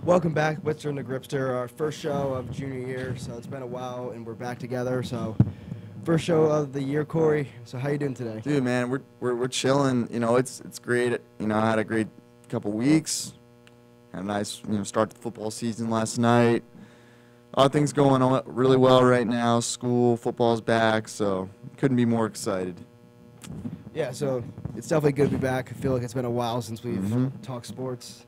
Welcome back, Blitzer and the Gripster. Our first show of junior year, so it's been a while, and we're back together. So, first show of the year, Corey. So, how you doing today? Dude, man, we're chilling. You know, it's great. You know, I had a great couple weeks. Had a nice start to the football season last night. A lot of things going on really well right now. School, football's back, so couldn't be more excited. Yeah, so it's definitely good to be back. I feel like it's been a while since we've talked sports.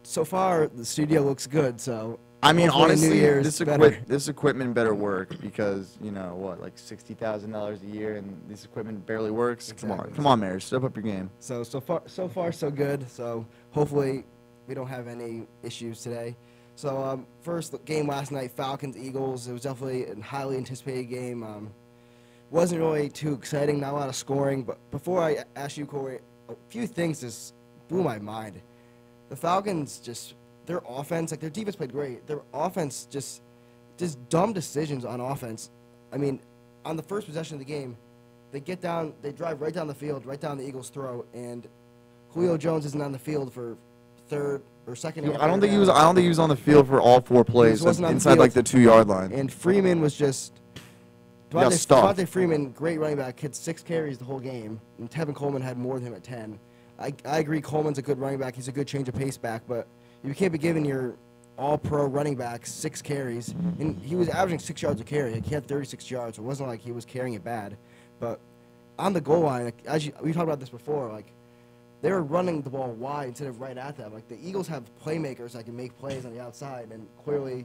So far, the studio looks good. So I mean, hopefully honestly, New Year's better. this equipment better work because like $60,000 a year, and this equipment barely works. Exactly. Come on, Mary, step up your game. So far, so good. So hopefully we don't have any issues today. So first the game last night, Falcons Eagles. It was definitely a highly anticipated game. Wasn't really too exciting, not a lot of scoring. But before I ask you, Corey, a few things just blew my mind. The Falcons their offense, like their defense played great. Their offense just dumb decisions on offense. I mean, on the first possession of the game, they get down, they drive right down the field, right down the Eagles' throat, and Julio Jones isn't on the field for third or second. I don't think he was on the field for all four plays inside like the 2-yard line. And Freeman was just. Devontae Freeman, great running back, had 6 carries the whole game, and Tevin Coleman had more than him at 10. I agree Coleman's a good running back. He's a good change of pace back, but you can't be giving your all-pro running back 6 carries. And he was averaging 6 yards a carry. Like, he had 36 yards. So it wasn't like he was carrying it bad. But on the goal line, we talked about this before, like, they were running the ball wide instead of right at them. Like, the Eagles have playmakers that can make plays on the outside, and clearly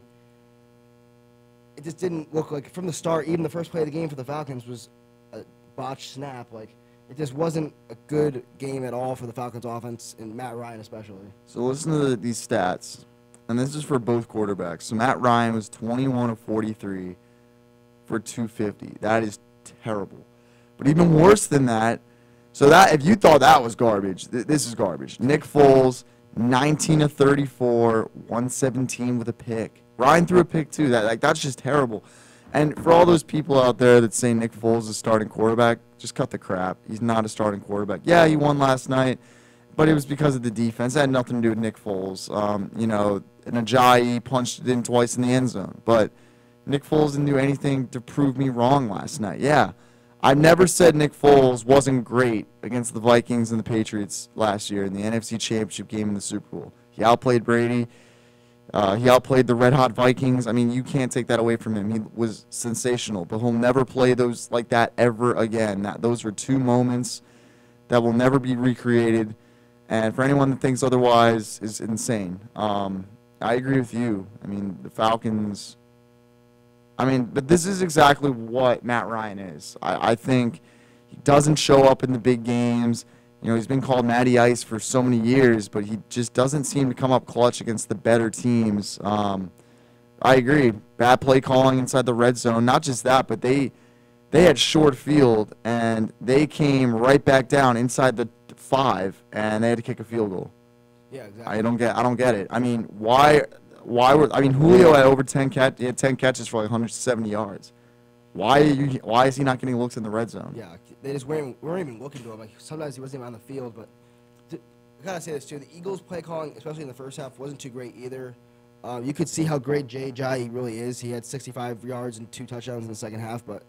it just didn't look like, from the start, even the first play of the game for the Falcons was a botched snap. Like, it just wasn't a good game at all for the Falcons offense, and Matt Ryan especially. So listen to these stats, and this is for both quarterbacks. So Matt Ryan was 21 of 43 for 250. That is terrible. But even worse than that, so that if you thought that was garbage, this is garbage. Nick Foles, 19 of 34, 117 with a pick. Ryan threw a pick too. That's just terrible. And for all those people out there that say Nick Foles is a starting quarterback, just cut the crap. He's not a starting quarterback. Yeah, he won last night, but it was because of the defense. It had nothing to do with Nick Foles. And Ajayi punched it in twice in the end zone. But Nick Foles didn't do anything to prove me wrong last night. Yeah, I never said Nick Foles wasn't great against the Vikings and the Patriots last year in the NFC Championship game in the Super Bowl. He outplayed Brady. He outplayed the red-hot Vikings. I mean, you can't take that away from him. He was sensational, but he'll never play those like that ever again. Those were 2 moments that will never be recreated, and for anyone that thinks otherwise is insane. I agree with you. I mean, the Falcons, but this is exactly what Matt Ryan is. I think he doesn't show up in the big games. He's been called Matty Ice for so many years, but he just doesn't seem to come up clutch against the better teams. I agree. Bad play calling inside the red zone. Not just that, but they had short field, and they came right back down inside the 5, and they had to kick a field goal. Yeah, exactly. I don't get it. I mean, Julio had over 10 catches. He had 10 catches for like 170 yards. Why is he not getting looks in the red zone? Yeah, they just weren't even looking to him. Like, sometimes he wasn't even on the field. But I gotta say this too: the Eagles' play calling, especially in the first half, wasn't too great either. You could see how great Jay Ajayi really is. He had 65 yards and 2 touchdowns in the second half, but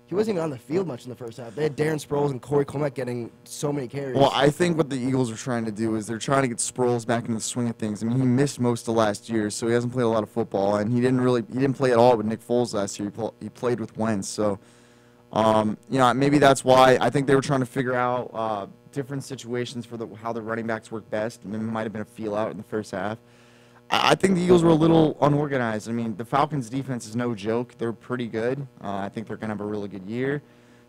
he wasn't even on the field much in the first half. They had Darren Sproles and Corey Clement getting so many carries. Well, I think what the Eagles are trying to do is they're trying to get Sproles back into the swing of things. I mean, he missed most of last year, so he hasn't played a lot of football, and he didn't play at all with Nick Foles last year. He played with Wentz, so maybe that's why. I think they were trying to figure out different situations for how the running backs work best, and it might have been a feel out in the first half. I think the Eagles were a little unorganized. I mean, the Falcons' defense is no joke. They're pretty good. I think they're going to have a really good year.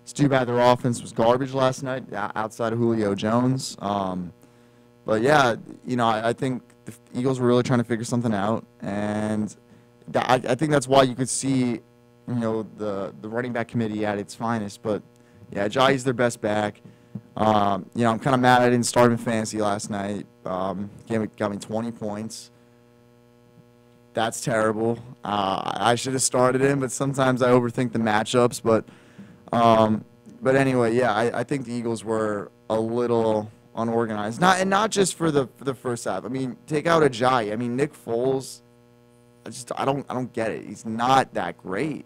It's too bad their offense was garbage last night outside of Julio Jones. But, yeah, I think the Eagles were really trying to figure something out. And I think that's why you could see, the running back committee at its finest. But, yeah, Ajayi's their best back. I'm kind of mad I didn't start him in fantasy last night. Got me 20 points. That's terrible. I should have started him, but sometimes I overthink the matchups. But anyway, yeah, I think the Eagles were a little unorganized. Not just for the first half. I mean, take out Ajayi. I mean, Nick Foles. I don't get it. He's not that great.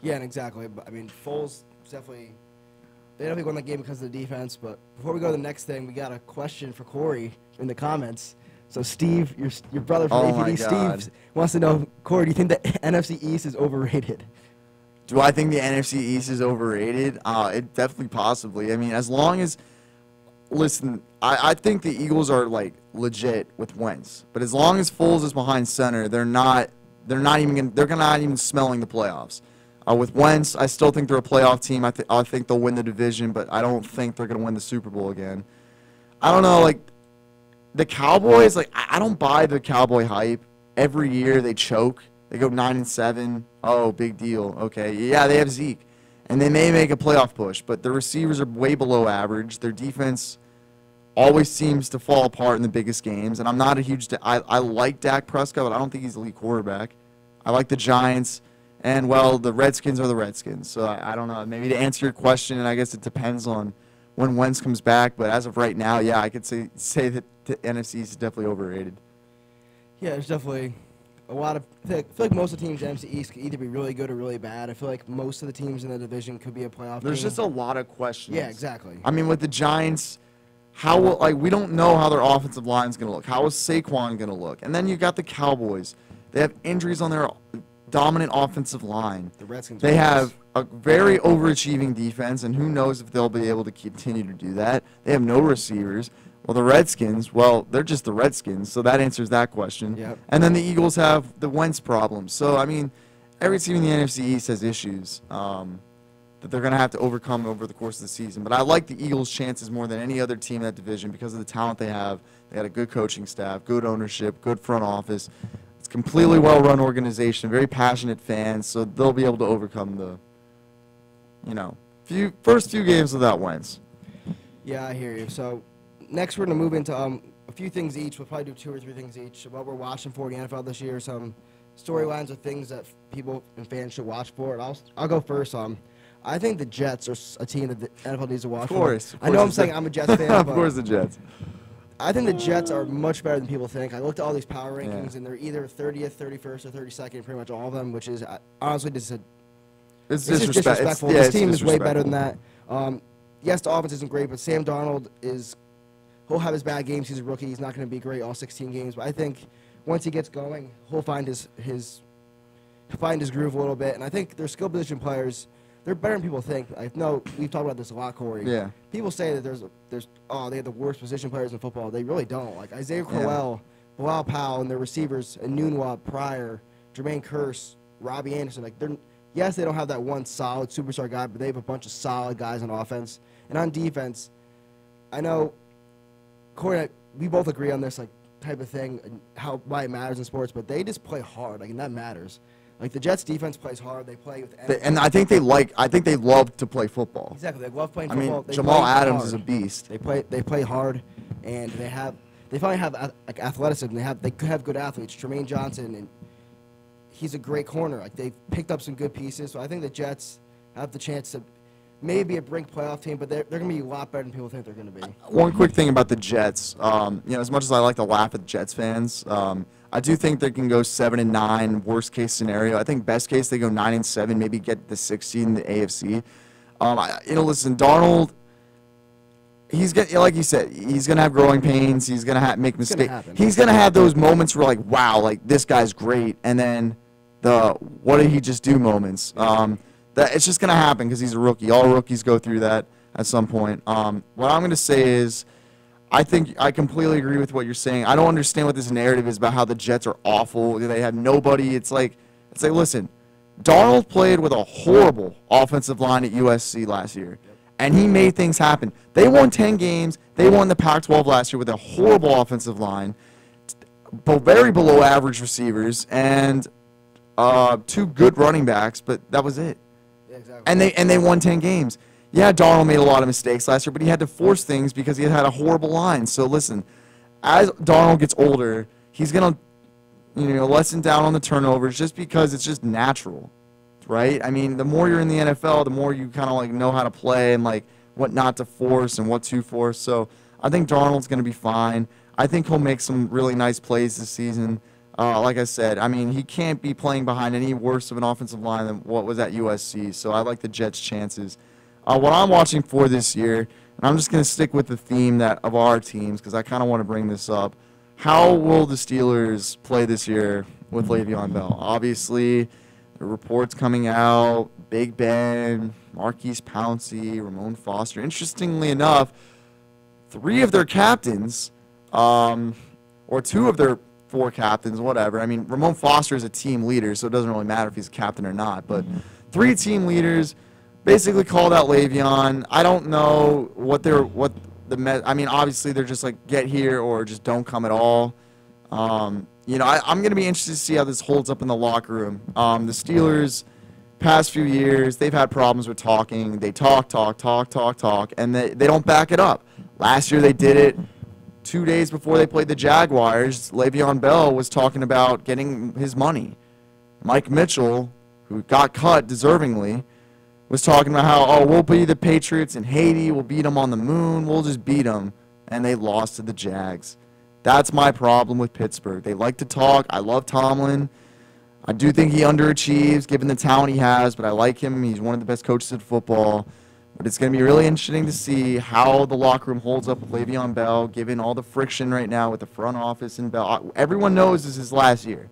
Yeah, and exactly. But I mean, Foles definitely. They definitely won the game because of the defense. But before we go to the next thing, we got a question for Corey in the comments. So Steve, your brother from APD, Steve, wants to know, Corey, do you think the NFC East is overrated? Do I think the NFC East is overrated? It definitely, possibly. I mean, as long as, listen, I think the Eagles are like legit with Wentz, but as long as Foles is behind center, they're not even smelling the playoffs. With Wentz, I still think they're a playoff team. I think they'll win the division, but I don't think they're going to win the Super Bowl again. I don't know, like the Cowboys. Like I don't buy the Cowboy hype. Every year they choke. They go 9-7. Oh, big deal. Okay, yeah, they have Zeke, and they may make a playoff push, but their receivers are way below average. Their defense always seems to fall apart in the biggest games, and I'm not a huge. I like Dak Prescott, but I don't think he's an elite quarterback. I like the Giants. And, well, the Redskins are the Redskins. So, I don't know. Maybe to answer your question, and I guess it depends on when Wentz comes back. But as of right now, yeah, I could say that the NFC is definitely overrated. Yeah, there's definitely a lot of – I feel like most of the teams in the NFC East could either be really good or really bad. I feel like most of the teams in the division could be a playoff There's team. just a lot of questions. Yeah, exactly. I mean, with the Giants, we don't know how their offensive line is going to look. How is Saquon going to look? And then you got the Cowboys. They have injuries on their – dominant offensive line. The Redskins. They have a very overachieving defense, and who knows if they'll be able to continue to do that. They have no receivers. Well, the Redskins, well, they're just the Redskins, so that answers that question. Yep. And then the Eagles have the Wentz problem. So, I mean, every team in the NFC East has issues that they're going to have to overcome over the course of the season. But I like the Eagles' chances more than any other team in that division because of the talent they have. They got a good coaching staff, good ownership, good front office. Completely well-run organization, very passionate fans, so they'll be able to overcome the, first few games without Wentz. Yeah, I hear you. So next we're going to move into a few things each. We'll probably do 2 or 3 things each. What we're watching for in the NFL this year, some storylines or things that people and fans should watch for. And I'll go first. I think the Jets are a team that the NFL needs to watch for. Of course. I know I'm saying I'm a Jets fan, of but course the Jets. I think the Jets are much better than people think. I looked at all these power rankings, and they're either 30th, 31st, or 32nd, pretty much all of them, which is honestly just it's disrespectful. This team is way better than that. Yes, the offense isn't great, but Sam Darnold he'll have his bad games. He's a rookie. He's not going to be great all 16 games. But I think once he gets going, he'll find his groove a little bit. And I think their skill position players, they're better than people think. I know we've talked about this a lot, Corey. Yeah. People say that they have the worst position players in football. They really don't. Like Isaiah Crowell, Bilal Powell, and their receivers, Enunwa, Pryor, Jermaine Kearse, Robbie Anderson. Like yes, they don't have that one solid superstar guy, but they have a bunch of solid guys on offense. And on defense, I know, Corey, we both agree on this type of thing and why it matters in sports, but they just play hard. And that matters. Like the Jets' defense plays hard. They play with energy. And I think they love to play football. Exactly, they love playing football. I mean, Jamal Adams is a beast. They play hard, and they finally have athleticism. They could have good athletes. Tremaine Johnson, and he's a great corner. Like they've picked up some good pieces. So I think the Jets have the chance to maybe be a brink playoff team, but they're going to be a lot better than people think they're going to be. One quick thing about the Jets, as much as I like to laugh at Jets fans, I do think they can go 7-9, worst case scenario. I think best case they go 9-7, maybe get the 6th seed in the AFC. Listen, Darnold, like you said, he's gonna have growing pains. He's gonna make mistakes. He's gonna have those moments where wow, this guy's great, and then the what did he just do moments. That it's just gonna happen because he's a rookie. All rookies go through that at some point. What I'm gonna say is, I think I completely agree with what you're saying. I don't understand what this narrative is about how the Jets are awful. They have nobody. It's like listen, Darnold played with a horrible offensive line at USC last year, and he made things happen. They won 10 games. They won the Pac-12 last year with a horrible offensive line, very below average receivers, and 2 good running backs, but that was it. Yeah, exactly. And they won 10 games. Yeah, Darnold made a lot of mistakes last year, but he had to force things because he had a horrible line. So listen, as Darnold gets older, he's gonna, lessen down on the turnovers just because it's just natural, right? I mean, the more you're in the NFL, the more you kind of know how to play and what not to force and what to force. So I think Darnold's going to be fine. I think he'll make some really nice plays this season. Like I said, I mean, he can't be playing behind any worse of an offensive line than what was at USC, so I like the Jets' chances. What I'm watching for this year, and I'm just going to stick with the theme of our teams because I kind of want to bring this up. How will the Steelers play this year with Le'Veon Bell? Obviously, the reports coming out, Big Ben, Marquise Pouncey, Ramon Foster. Interestingly enough, 3 of their captains, or 2 of their 4 captains, whatever. I mean, Ramon Foster is a team leader, so it doesn't really matter if he's a captain or not. But 3 team leaders basically called out Le'Veon. I don't know I mean, obviously they're just like get here or just don't come at all. I'm going to be interested to see how this holds up in the locker room. The Steelers, past few years, they've had problems with talking. They talk, and they don't back it up. Last year they did it. 2 days before they played the Jaguars, Le'Veon Bell was talking about getting his money. Mike Mitchell, who got cut deservingly, was talking about how, we'll be the Patriots in Haiti, we'll beat them on the moon, we'll just beat them. And they lost to the Jags. That's my problem with Pittsburgh. They like to talk. I love Tomlin. I do think he underachieves given the talent he has, but I like him. He's one of the best coaches in football. But it's going to be really interesting to see how the locker room holds up with Le'Veon Bell, given all the friction right now with the front office and Bell. Everyone knows this is his last year.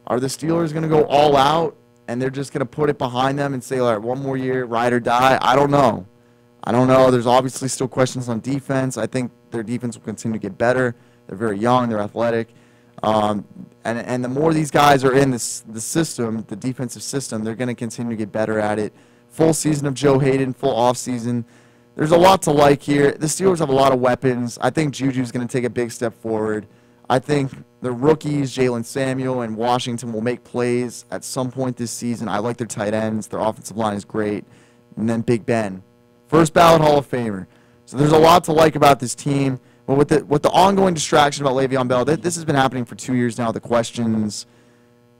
Are the Steelers going to go all out, and they're just going to put it behind them and say, all right, one more year, ride or die? I don't know. There's obviously still questions on defense. I think their defense will continue to get better. They're very young. They're athletic. And the more these guys are in the system, the defensive system, they're going to continue to get better at it. Full season of Joe Hayden, full off season. There's a lot to like here. The Steelers have a lot of weapons. I think Juju's going to take a big step forward. I think the rookies, Jalen Samuel and Washington, will make plays at some point this season. I like their tight ends. Their offensive line is great. And then Big Ben, first ballot Hall of Famer. So there's a lot to like about this team. But with the ongoing distraction about Le'Veon Bell, this has been happening for 2 years now. The questions,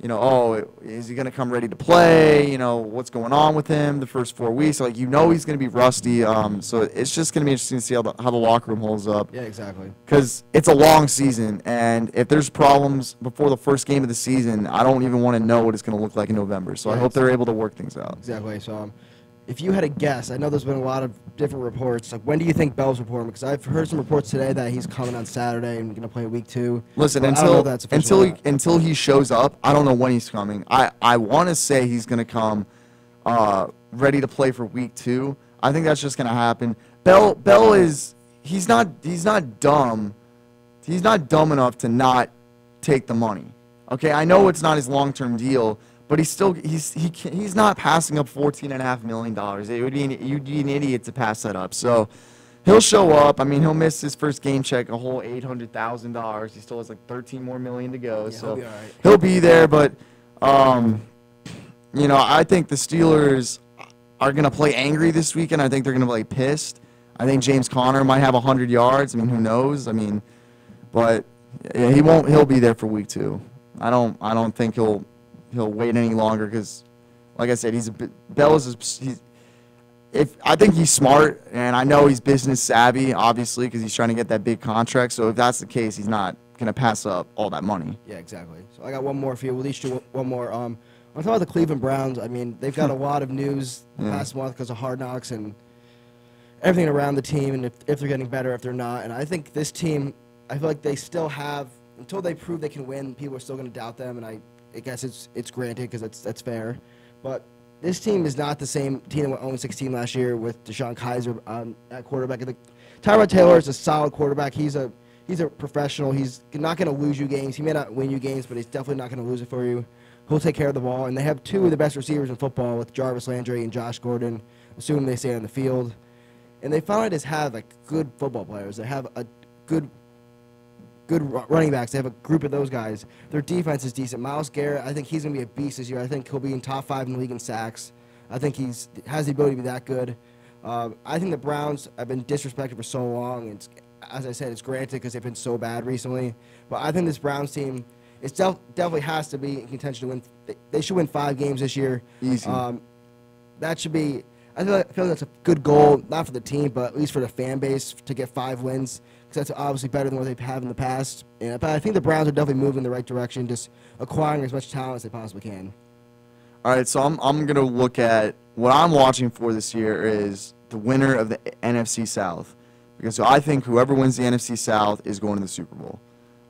is he going to come ready to play? What's going on with him the first 4 weeks? He's going to be rusty. So it's just going to be interesting to see how the locker room holds up. Yeah, exactly. Because it's a long season, and if there's problems before the first game of the season, I don't even want to know what it's going to look like in November. So I hope they're able to work things out. Exactly. So if you had a guess, I know there's been a lot of different reports. When do you think Bell's reporting? Because I've heard some reports today that he's coming on Saturday and going to play week 2. Listen, until he shows up, I don't know when he's coming. I want to say he's going to come ready to play for week 2. I think that's just going to happen. Bell is he's not dumb. He's not dumb enough to not take the money. Okay, I know it's not his long-term deal. But he's not passing up $14.5 million. You'd be an idiot to pass that up. So he'll show up. I mean, he'll miss his first game check, a whole $800,000. He still has like $13 more million to go. Yeah, so he'll be there. But I think the Steelers are going to play angry this weekend. I think they're going to play pissed. I think James Conner might have 100 yards. I mean, who knows? But yeah, he'll be there for week 2. I don't think he'll wait any longer because, like I said, I think he's smart, and I know he's business savvy, obviously, because he's trying to get that big contract. So if that's the case, he's not going to pass up all that money. Yeah, exactly. So I got one more for you. We'll each do one more. I'm talking about the Cleveland Browns. I mean, they've got a lot of news last month because of Hard Knocks and everything around the team, and if they're getting better, if they're not. And I think this team, I feel like they still have, until they prove they can win, people are still going to doubt them, and I guess it's granted because that's fair. But this team is not the same team that went 0-16 last year with DeShone Kizer at quarterback. Tyrod Taylor is a solid quarterback. He's a professional. He's not going to lose you games. He may not win you games, but he's definitely not going to lose it for you. He'll take care of the ball. And they have 2 of the best receivers in football with Jarvis Landry and Josh Gordon, assuming they stay on the field. And they finally just have good football players. They have a good running backs. They have a group of those guys. Their defense is decent. Myles Garrett, I think he's going to be a beast this year. I think he'll be in top 5 in the league in sacks. I think he has the ability to be that good. I think the Browns have been disrespected for so long. As I said, it's granted because they've been so bad recently. But I think this Browns team, it definitely has to be in contention to win. They should win 5 games this year. Easy. That should be. I feel like that's a good goal, not for the team, but at least for the fan base to get 5 wins, because that's obviously better than what they've had in the past. But I think the Browns are definitely moving in the right direction, just acquiring as much talent as they possibly can. All right, so I'm going to look at what I'm watching for this year is the winner of the NFC South. Because so I think whoever wins the NFC South is going to the Super Bowl.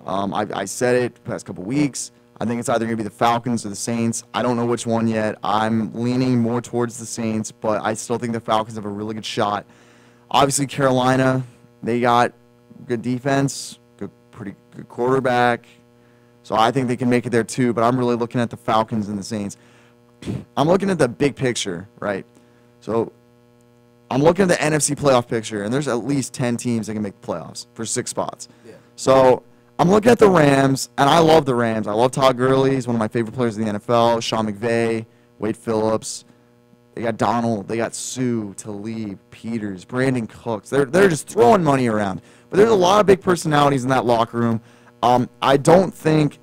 I said it the past couple weeks. I think it's either going to be the Falcons or the Saints. I don't know which one yet. I'm leaning more towards the Saints, but I still think the Falcons have a really good shot. Obviously, Carolina, they got good defense, pretty good quarterback. So I think they can make it there too, but I'm really looking at the Falcons and the Saints. I'm looking at the big picture, right? So I'm looking at the NFC playoff picture, and there's at least 10 teams that can make the playoffs for 6 spots. Yeah. So I'm looking at the Rams, and I love the Rams. I love Todd Gurley. He's one of my favorite players in the NFL. Sean McVay, Wade Phillips. They got Donald. They got Sue, Talib, Peters, Brandon Cooks. They're just throwing money around. But there's a lot of big personalities in that locker room. I don't think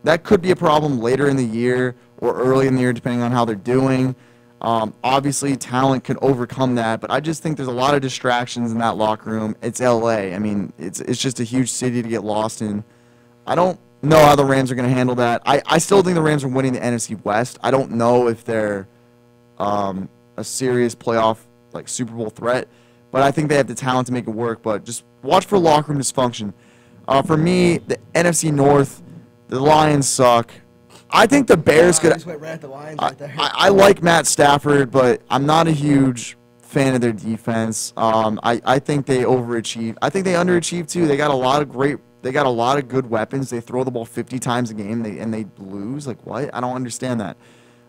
that could be a problem later in the year or early in the year, depending on how they're doing. Obviously, talent can overcome that, but I just think there's a lot of distractions in that locker room. It's L.A. I mean, it's just a huge city to get lost in. I don't know how the Rams are going to handle that. I still think the Rams are winning the NFC West. I don't know if they're a serious playoff, like Super Bowl threat, but I think they have the talent to make it work. But just watch for locker room dysfunction. For me, the NFC North, the Lions suck. I think the Bears could. I like Matt Stafford, but I'm not a huge fan of their defense. I think they overachieve. I think they underachieve too. They got a lot of good weapons. They throw the ball 50 times a game, and they lose. Like what? I don't understand that.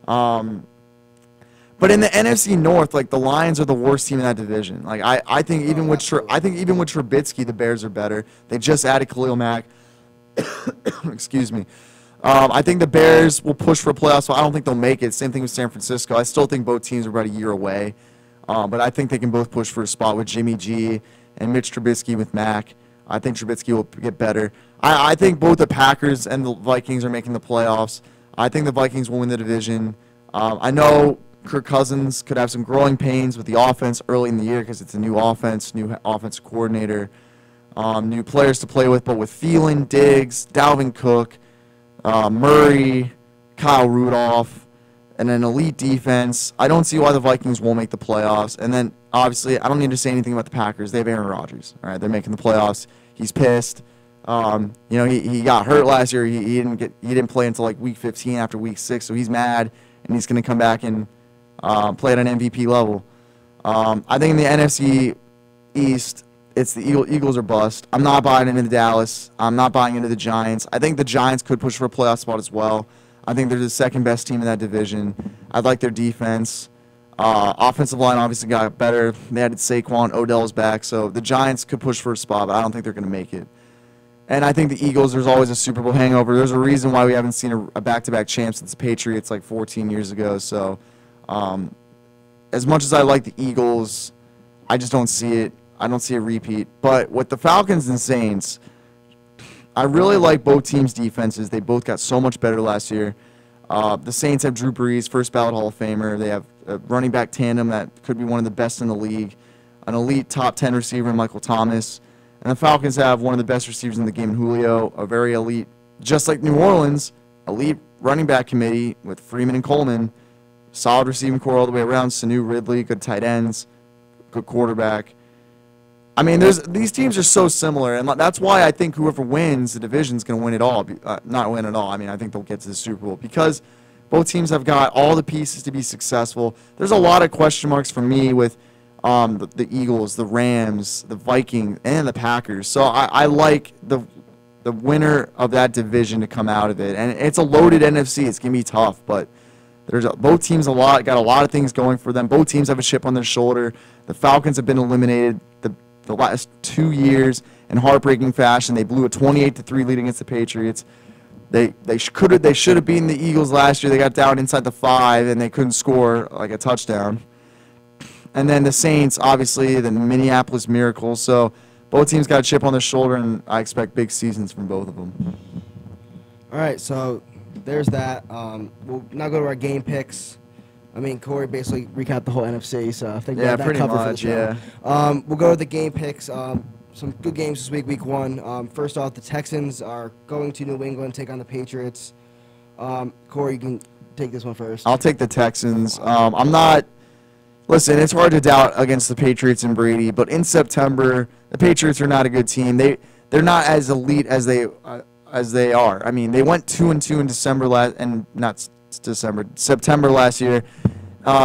But in the NFC North, like the Lions are the worst team in that division. Like I think even with Trubisky, the Bears are better. They just added Khalil Mack. Excuse me. I think the Bears will push for a playoff, so I don't think they'll make it. Same thing with San Francisco. I still think both teams are about a year away. But I think they can both push for a spot with Jimmy G and Mitch Trubisky with Mac. I think Trubisky will get better. I think both the Packers and the Vikings are making the playoffs. I think the Vikings will win the division. I know Kirk Cousins could have some growing pains with the offense early in the year because it's a new offense, new offensive coordinator, new players to play with. But with Thielen, Diggs, Dalvin Cook, Murray, Kyle Rudolph, and an elite defense, I don't see why the Vikings won't make the playoffs. And then, obviously, I don't need to say anything about the Packers. They have Aaron Rodgers. All right, they're making the playoffs. He's pissed. He got hurt last year. He didn't play until like week 15 after week 6, so he's mad, and he's going to come back and play at an MVP level. I think in the NFC East, it's the Eagles are bust. I'm not buying into Dallas. I'm not buying into the Giants. I think the Giants could push for a playoff spot as well. I think they're the second best team in that division. I like their defense. Offensive line obviously got better. They added Saquon. Odell's back. So the Giants could push for a spot, but I don't think they're going to make it. And I think the Eagles, there's always a Super Bowl hangover. There's a reason why we haven't seen a back-to-back champ since the Patriots like 14 years ago. So as much as I like the Eagles, I just don't see it. I don't see a repeat. But with the Falcons and Saints, I really like both teams' defenses. They both got so much better last year. The Saints have Drew Brees, first ballot Hall of Famer. They have a running back tandem that could be one of the best in the league, an elite top 10 receiver, Michael Thomas. And the Falcons have one of the best receivers in the game in Julio, a very elite, just like New Orleans, elite running back committee with Freeman and Coleman, solid receiving core all the way around, Sanu, Ridley, good tight ends, good quarterback. I mean, these teams are so similar, and that's why I think whoever wins the division is going to win it all. Not win it all. I mean, I think they'll get to the Super Bowl because both teams have got all the pieces to be successful. There's a lot of question marks for me with the Eagles, the Rams, the Vikings, and the Packers. So I like the winner of that division to come out of it. And it's a loaded NFC. It's going to be tough, but both teams got a lot of things going for them. Both teams have a chip on their shoulder. The Falcons have been eliminated the last 2 years in heartbreaking fashion. They blew a 28-3 lead against the Patriots. They should have beaten the Eagles last year. They got down inside the 5 and they couldn't score like a touchdown. And then the Saints, obviously, the Minneapolis Miracle. So both teams got a chip on their shoulder, and I expect big seasons from both of them. All right, so there's that. We'll now go to our game picks. I mean, Corey basically recapped the whole NFC, so I think Yeah, that pretty covered much, for the show. We'll go to the game picks. Some good games this week, week one. First off, the Texans are going to New England, take on the Patriots. Corey, you can take this one first. I'll take the Texans. I'm not. Listen, it's hard to doubt against the Patriots and Brady, but in September, the Patriots are not a good team. They're not as elite as they are. I mean, they went 2-2 in September last year.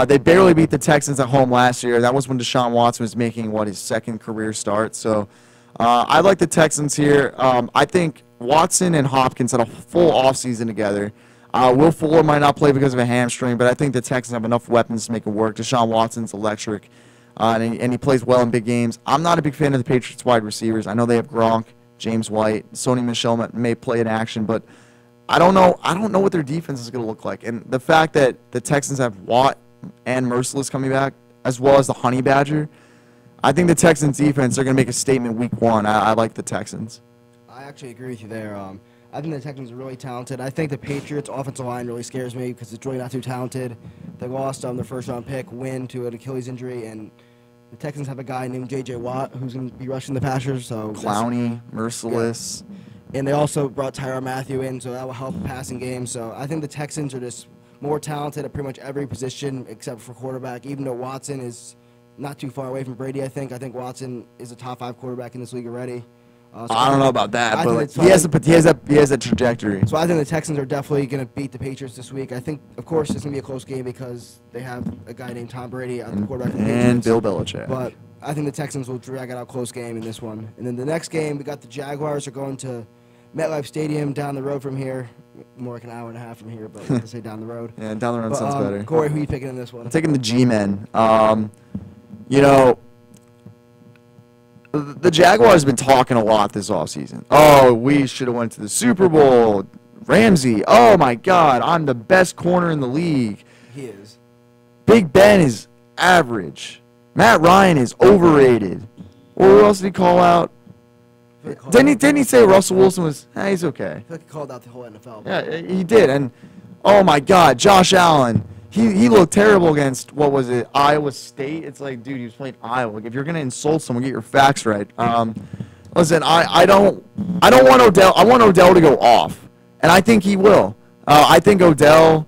They barely beat the Texans at home last year. That was when Deshaun Watson was making his second career start. So I like the Texans here. I think Watson and Hopkins had a full offseason together. Will Fuller might not play because of a hamstring, but I think the Texans have enough weapons to make it work. Deshaun Watson's electric, and he plays well in big games. I'm not a big fan of the Patriots wide receivers. I know they have Gronk, James White, Sony Michel may play in action, but I don't know what their defense is going to look like. And the fact that the Texans have Watt and Merciless coming back, as well as the Honey Badger, I think the Texans defense are going to make a statement week one. I like the Texans. I actually agree with you there. I think the Texans are really talented. I think the Patriots' offensive line really scares me because it's really not too talented. They lost their first-round pick, win to an Achilles injury, and the Texans have a guy named J.J. Watt who's going to be rushing the passers. So Clowney, Merciless. Yeah. And they also brought Tyrann Mathieu in, so that will help the passing game. So I think the Texans are just more talented at pretty much every position except for quarterback, even though Watson is not too far away from Brady, I think. I think Watson is a top 5 quarterback in this league already. So I don't know about that, but he has a trajectory. So I think the Texans are definitely going to beat the Patriots this week. I think, of course, it's going to be a close game because they have a guy named Tom Brady at the quarterback. And Bill Belichick. But I think the Texans will drag out a close game in this one. And then the next game, we got the Jaguars are going to MetLife Stadium down the road from here. More like an hour and a half from here, but let's say down the road. Yeah, down the road sounds better. Corey, who are you picking in this one? I'm taking the G-Men. The Jaguars have been talking a lot this offseason. Oh, we should have went to the Super Bowl. Ramsey, oh my God, I'm the best corner in the league. He is. Big Ben is average. Matt Ryan is overrated. Or who else did he call out? Didn't he say Russell Wilson was, he's okay. I feel like he called out the whole NFL. Yeah, he did. And, oh my God, Josh Allen. He looked terrible against, what was it, Iowa State? It's like, dude, he was playing Iowa. Like, if you're going to insult someone, get your facts right. Listen, I don't want Odell. I want Odell to go off, and I think he will. I think Odell,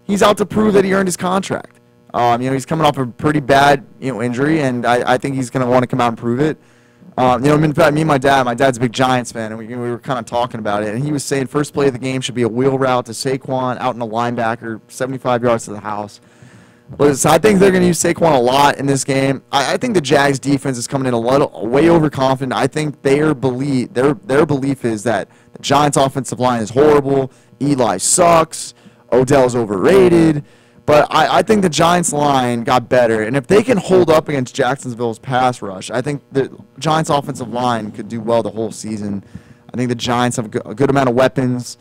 he's out to prove that he earned his contract. He's coming off a pretty bad, injury, and I think he's going to want to come out and prove it. In fact, me and my dad's a big Giants fan, and we were kind of talking about it, and he was saying first play of the game should be a wheel route to Saquon out in a linebacker, 75 yards to the house. So I think they're going to use Saquon a lot in this game. I think the Jags defense is coming in way overconfident. I think their belief is that the Giants offensive line is horrible, Eli sucks, Odell's overrated. But I think the Giants' line got better, and if they can hold up against Jacksonville's pass rush, I think the Giants' offensive line could do well the whole season. I think the Giants have a good amount of weapons.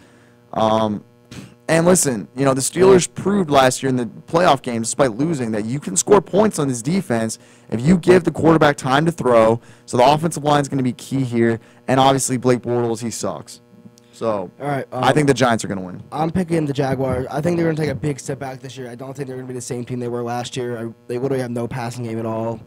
And listen, the Steelers proved last year in the playoff game, despite losing, that you can score points on this defense if you give the quarterback time to throw. So the offensive line is going to be key here, and obviously Blake Bortles, he sucks. So all right, I think the Giants are going to win. I'm picking the Jaguars. I think they're going to take a big step back this year. I don't think they're going to be the same team they were last year. They literally have no passing game at all.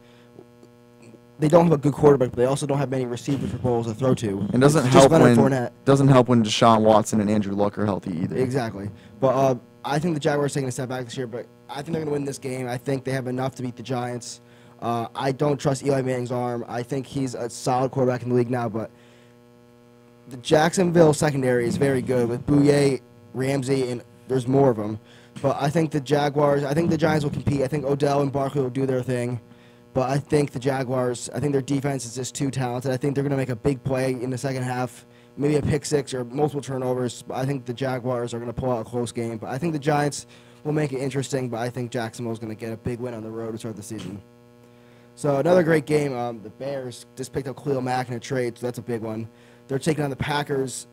They don't have a good quarterback, but they also don't have many receivers for Bortles to throw to. It doesn't help when Deshaun Watson and Andrew Luck are healthy either. Exactly. But I think the Jaguars are taking a step back this year, but I think they're going to win this game. I think they have enough to beat the Giants. I don't trust Eli Manning's arm. I think he's a solid quarterback in the league now, but the Jacksonville secondary is very good with Bouye, Ramsey, and there's more of them. But I think the Giants will compete. I think Odell and Barkley will do their thing. But I think the Jaguars, their defense is just too talented. I think they're going to make a big play in the second half, maybe a pick six or multiple turnovers. But I think the Jaguars are going to pull out a close game. But I think the Giants will make it interesting, but I think Jacksonville is going to get a big win on the road to start the season. So another great game. The Bears just picked up Khalil Mack in a trade, so that's a big one. They're taking on the Packers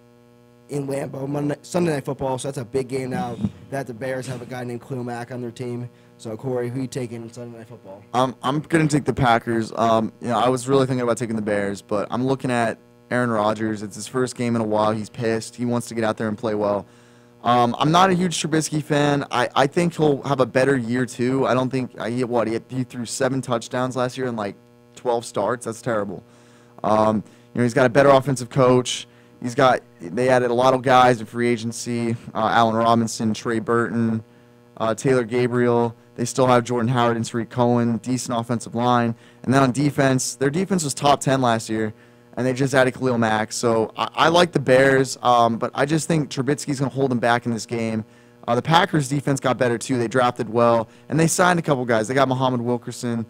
in Lambeau Sunday Night Football, so that's a big game now that the Bears have a guy named Khalil Mack on their team. So, Corey, who are you taking in Sunday Night Football? I'm going to take the Packers. I was really thinking about taking the Bears, but I'm looking at Aaron Rodgers. It's his first game in a while. He's pissed. He wants to get out there and play well. I'm not a huge Trubisky fan. I think he'll have a better year too. I don't think he threw 7 touchdowns last year in like 12 starts. That's terrible. He's got a better offensive coach. They added a lot of guys in free agency. Allen Robinson, Trey Burton, Taylor Gabriel. They still have Jordan Howard and Tariq Cohen, decent offensive line. And then on defense, their defense was top 10 last year, and they just added Khalil Mack. So I like the Bears, but I just think Trubisky's going to hold them back in this game. The Packers' defense got better, too. They drafted well, and they signed a couple guys. They got Muhammad Wilkerson,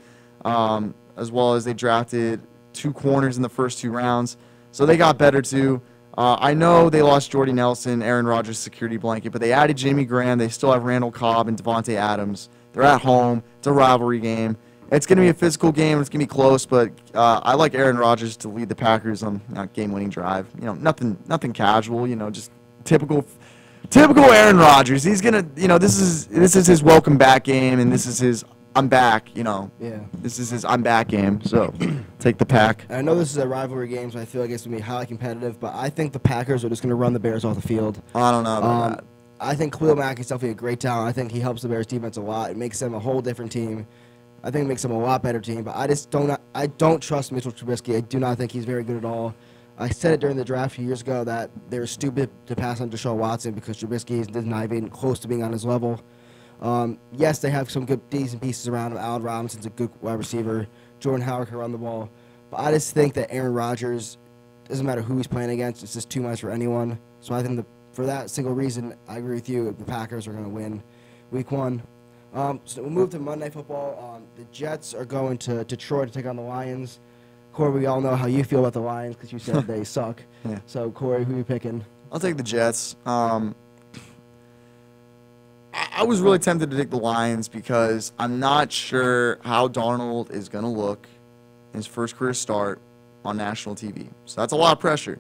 as well as they drafted 2 corners in the first 2 rounds. So they got better, too. I know they lost Jordy Nelson, Aaron Rodgers' security blanket, but they added Jimmy Graham. They still have Randall Cobb and Devontae Adams. They're at home. It's a rivalry game. It's going to be a physical game. It's going to be close, but I like Aaron Rodgers to lead the Packers on a game-winning drive. Nothing casual. Just typical Aaron Rodgers. He's gonna. This is his welcome back game, and this is his I'm back. Yeah. This is his I'm back game. So take the Pack. I know this is a rivalry game, so I feel like it's gonna be highly competitive. But I think the Packers are just gonna run the Bears off the field. I don't know about that. I think Khalil Mack is definitely a great talent. I think he helps the Bears defense a lot. It makes them a whole different team. I think it makes them a lot better team. But I don't trust Mitchell Trubisky. I do not think he's very good at all. I said it during the draft a few years ago that they were stupid to pass on Deshaun Watson because Trubisky is not even close to being on his level. Yes, they have some good, decent pieces around him. Allen Robinson's a good wide receiver. Jordan Howard can run the ball. But I just think that Aaron Rodgers, doesn't matter who he's playing against, it's just too much for anyone. So I think for that single reason, I agree with you. The Packers are going to win Week 1. So we'll move to Monday Night Football. The Jets are going to Detroit to take on the Lions. Corey, we all know how you feel about the Lions because you said they suck. Yeah. So, Corey, who are you picking? I'll take the Jets. I was really tempted to take the Lions because I'm not sure how Darnold is going to look in his first career start on national TV. So that's a lot of pressure.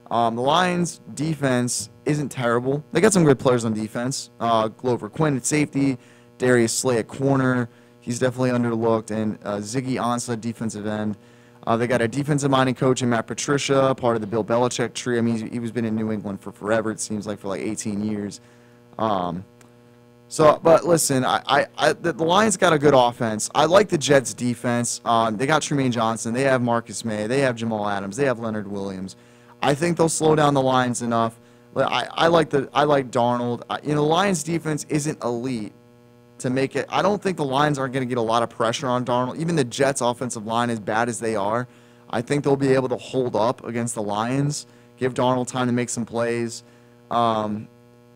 The Lions' defense isn't terrible. They got some good players on defense. Glover Quinn at safety, Darius Slay at corner. He's definitely underlooked. And Ziggy Ansah, defensive end. They got a defensive-minded coach in Matt Patricia, part of the Bill Belichick tree. I mean, he's been in New England for forever, it seems like, for like 18 years. But listen, the Lions got a good offense. I like the Jets' defense. They got Trumaine Johnson. They have Marcus May. They have Jamal Adams. They have Leonard Williams. I think they'll slow down the Lions enough. I like Darnold. The Lions' defense isn't elite to make it. I don't think the Lions aren't going to get a lot of pressure on Darnold. Even the Jets' offensive line, as bad as they are, I think they'll be able to hold up against the Lions, give Darnold time to make some plays.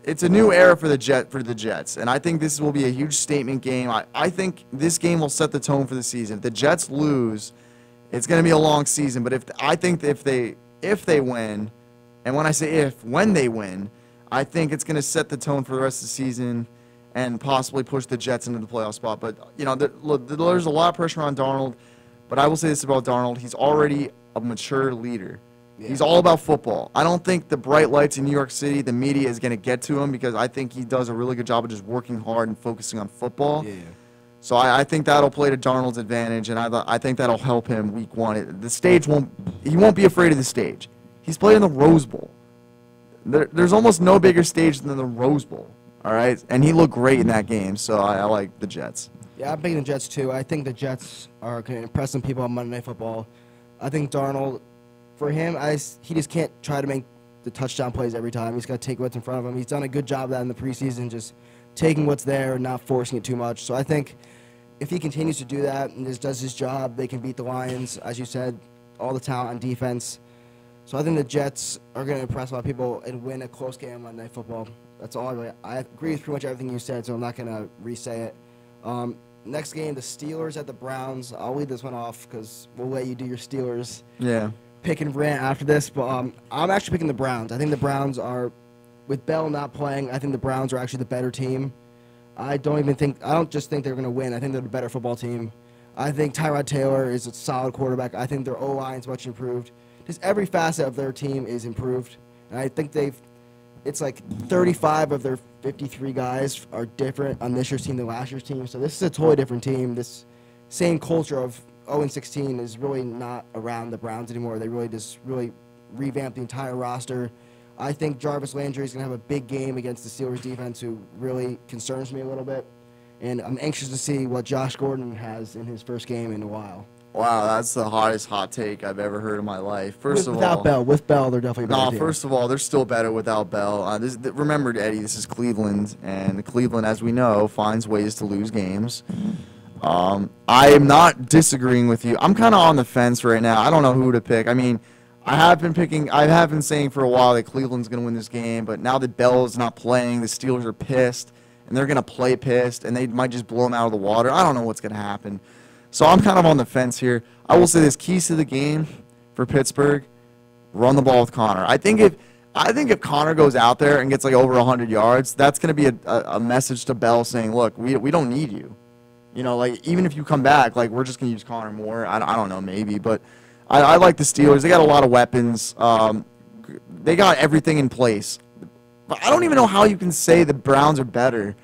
It's a new era for the Jets, and I think this will be a huge statement game. I think this game will set the tone for the season. If the Jets lose, it's going to be a long season. But if they win, and when I say when they win, I think it's going to set the tone for the rest of the season and possibly push the Jets into the playoff spot. But, there's a lot of pressure on Darnold. But I will say this about Darnold. He's already a mature leader. Yeah. He's all about football. I don't think the bright lights in New York City, the media, is going to get to him because I think he does a really good job of just working hard and focusing on football. Yeah. So I think that'll play to Darnold's advantage, and I think that'll help him Week 1. He won't be afraid of the stage. He's played in the Rose Bowl. There's almost no bigger stage than the Rose Bowl. All right, and he looked great in that game, so I like the Jets. Yeah, I'm picking the Jets too. I think the Jets are going to impress some people on Monday Night Football. I think Darnold, for him, he just can't try to make the touchdown plays every time. He's got to take what's in front of him. He's done a good job of that in the preseason, just taking what's there and not forcing it too much. So I think if he continues to do that and just does his job, they can beat the Lions, as you said, all the talent on defense. So I think the Jets are going to impress a lot of people and win a close game on Monday Night Football. That's all I agree with pretty much everything you said, so I'm not going to re-say it. Next game, the Steelers at the Browns. I'll leave this one off because we'll let you do your Steelers. Yeah. Pick and rant after this, but I'm actually picking the Browns. I think the Browns are, with Bell not playing, I think the Browns are actually the better team. I don't just think they're going to win. I think they're the better football team. I think Tyrod Taylor is a solid quarterback. I think their O-line is much improved. Just every facet of their team is improved, and I think it's like 35 of their 53 guys are different on this year's team than last year's team. So this is a totally different team. This same culture of 0-16 is really not around the Browns anymore. They really revamped the entire roster. I think Jarvis Landry is going to have a big game against the Steelers defense, who really concerns me a little bit. And I'm anxious to see what Josh Gordon has in his first game in a while. Wow, that's the hottest hot take I've ever heard in my life. Without Bell. With Bell, they're definitely better. No, first of all, they're still better without Bell. Remember, Eddie, this is Cleveland, and Cleveland, as we know, finds ways to lose games. I am not disagreeing with you. I'm kind of on the fence right now. I don't know who to pick. I mean, I have been saying for a while that Cleveland's going to win this game, but now that Bell is not playing, the Steelers are pissed, and they're going to play pissed, and they might just blow them out of the water. I don't know what's going to happen. So I'm kind of on the fence here. I will say this: keys to the game for Pittsburgh: run the ball with Connor. I think if Connor goes out there and gets like over 100 yards, that's going to be a message to Bell saying, look, we don't need you. You know, like, even if you come back, like, we're just going to use Connor more. I don't know, maybe. But I like the Steelers. They got a lot of weapons. They got everything in place. But I don't even know how you can say the Browns are better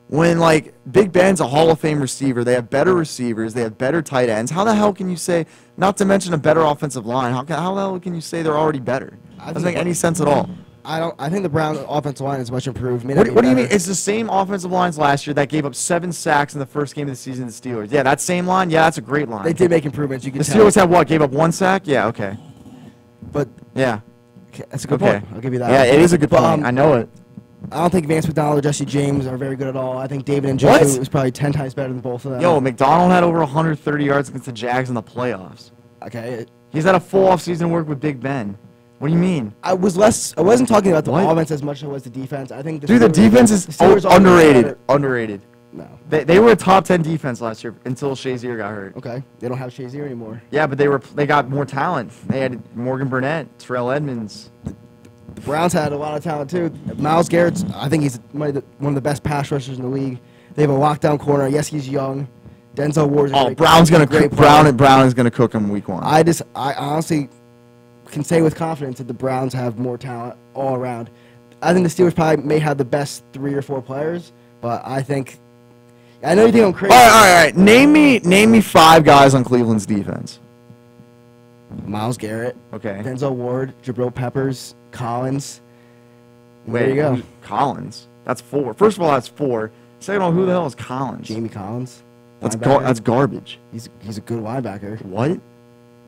when, like, Big Ben's a Hall of Fame receiver. They have better receivers. They have better tight ends. How the hell can you say, not to mention a better offensive line, how the hell can you say they're already better? Doesn't make any sense at all. I think the Browns' offensive line is much improved. What do you mean? It's the same offensive lines last year that gave up 7 sacks in the first game of the season to the Steelers. Yeah, that same line? Yeah, that's a great line. They did make improvements. You can the Steelers have what? Gave up 1 sack? Yeah, okay. But yeah. That's a good point. I'll give you that. Yeah, it is a good point. I know it. I don't think Vance McDonald or Jesse James are very good at all. I think David Njoku is probably 10 times better than both of them. Yo, McDonald had over 130 yards against the Jags in the playoffs. Okay. He's had a full offseason work with Big Ben. What do you mean? I wasn't talking about the offense as much as it was the defense. I think the defense is underrated. Underrated. No. They were a top 10 defense last year until Shazier got hurt. Okay. They don't have Shazier anymore. Yeah, but they got more talent. They had Morgan Burnett, Terrell Edmonds. The Browns had a lot of talent too. Myles Garrett's, I think he's one of the best pass rushers in the league. They have a lockdown corner. Yes, he's young. Denzel Ward's Brown's gonna cook. Brown is gonna cook him week 1. I honestly can say with confidence that the Browns have more talent all around. I think the Steelers probably may have the best 3 or 4 players, but I know you think I'm crazy. All right. Name me 5 guys on Cleveland's defense. Myles Garrett. Okay. Denzel Ward, Jabril Peppers, Collins. There you go. Collins. That's 4. First of all, that's 4. Second of all, who the hell is Collins? Jamie Collins. That's garbage. He's a good linebacker. What?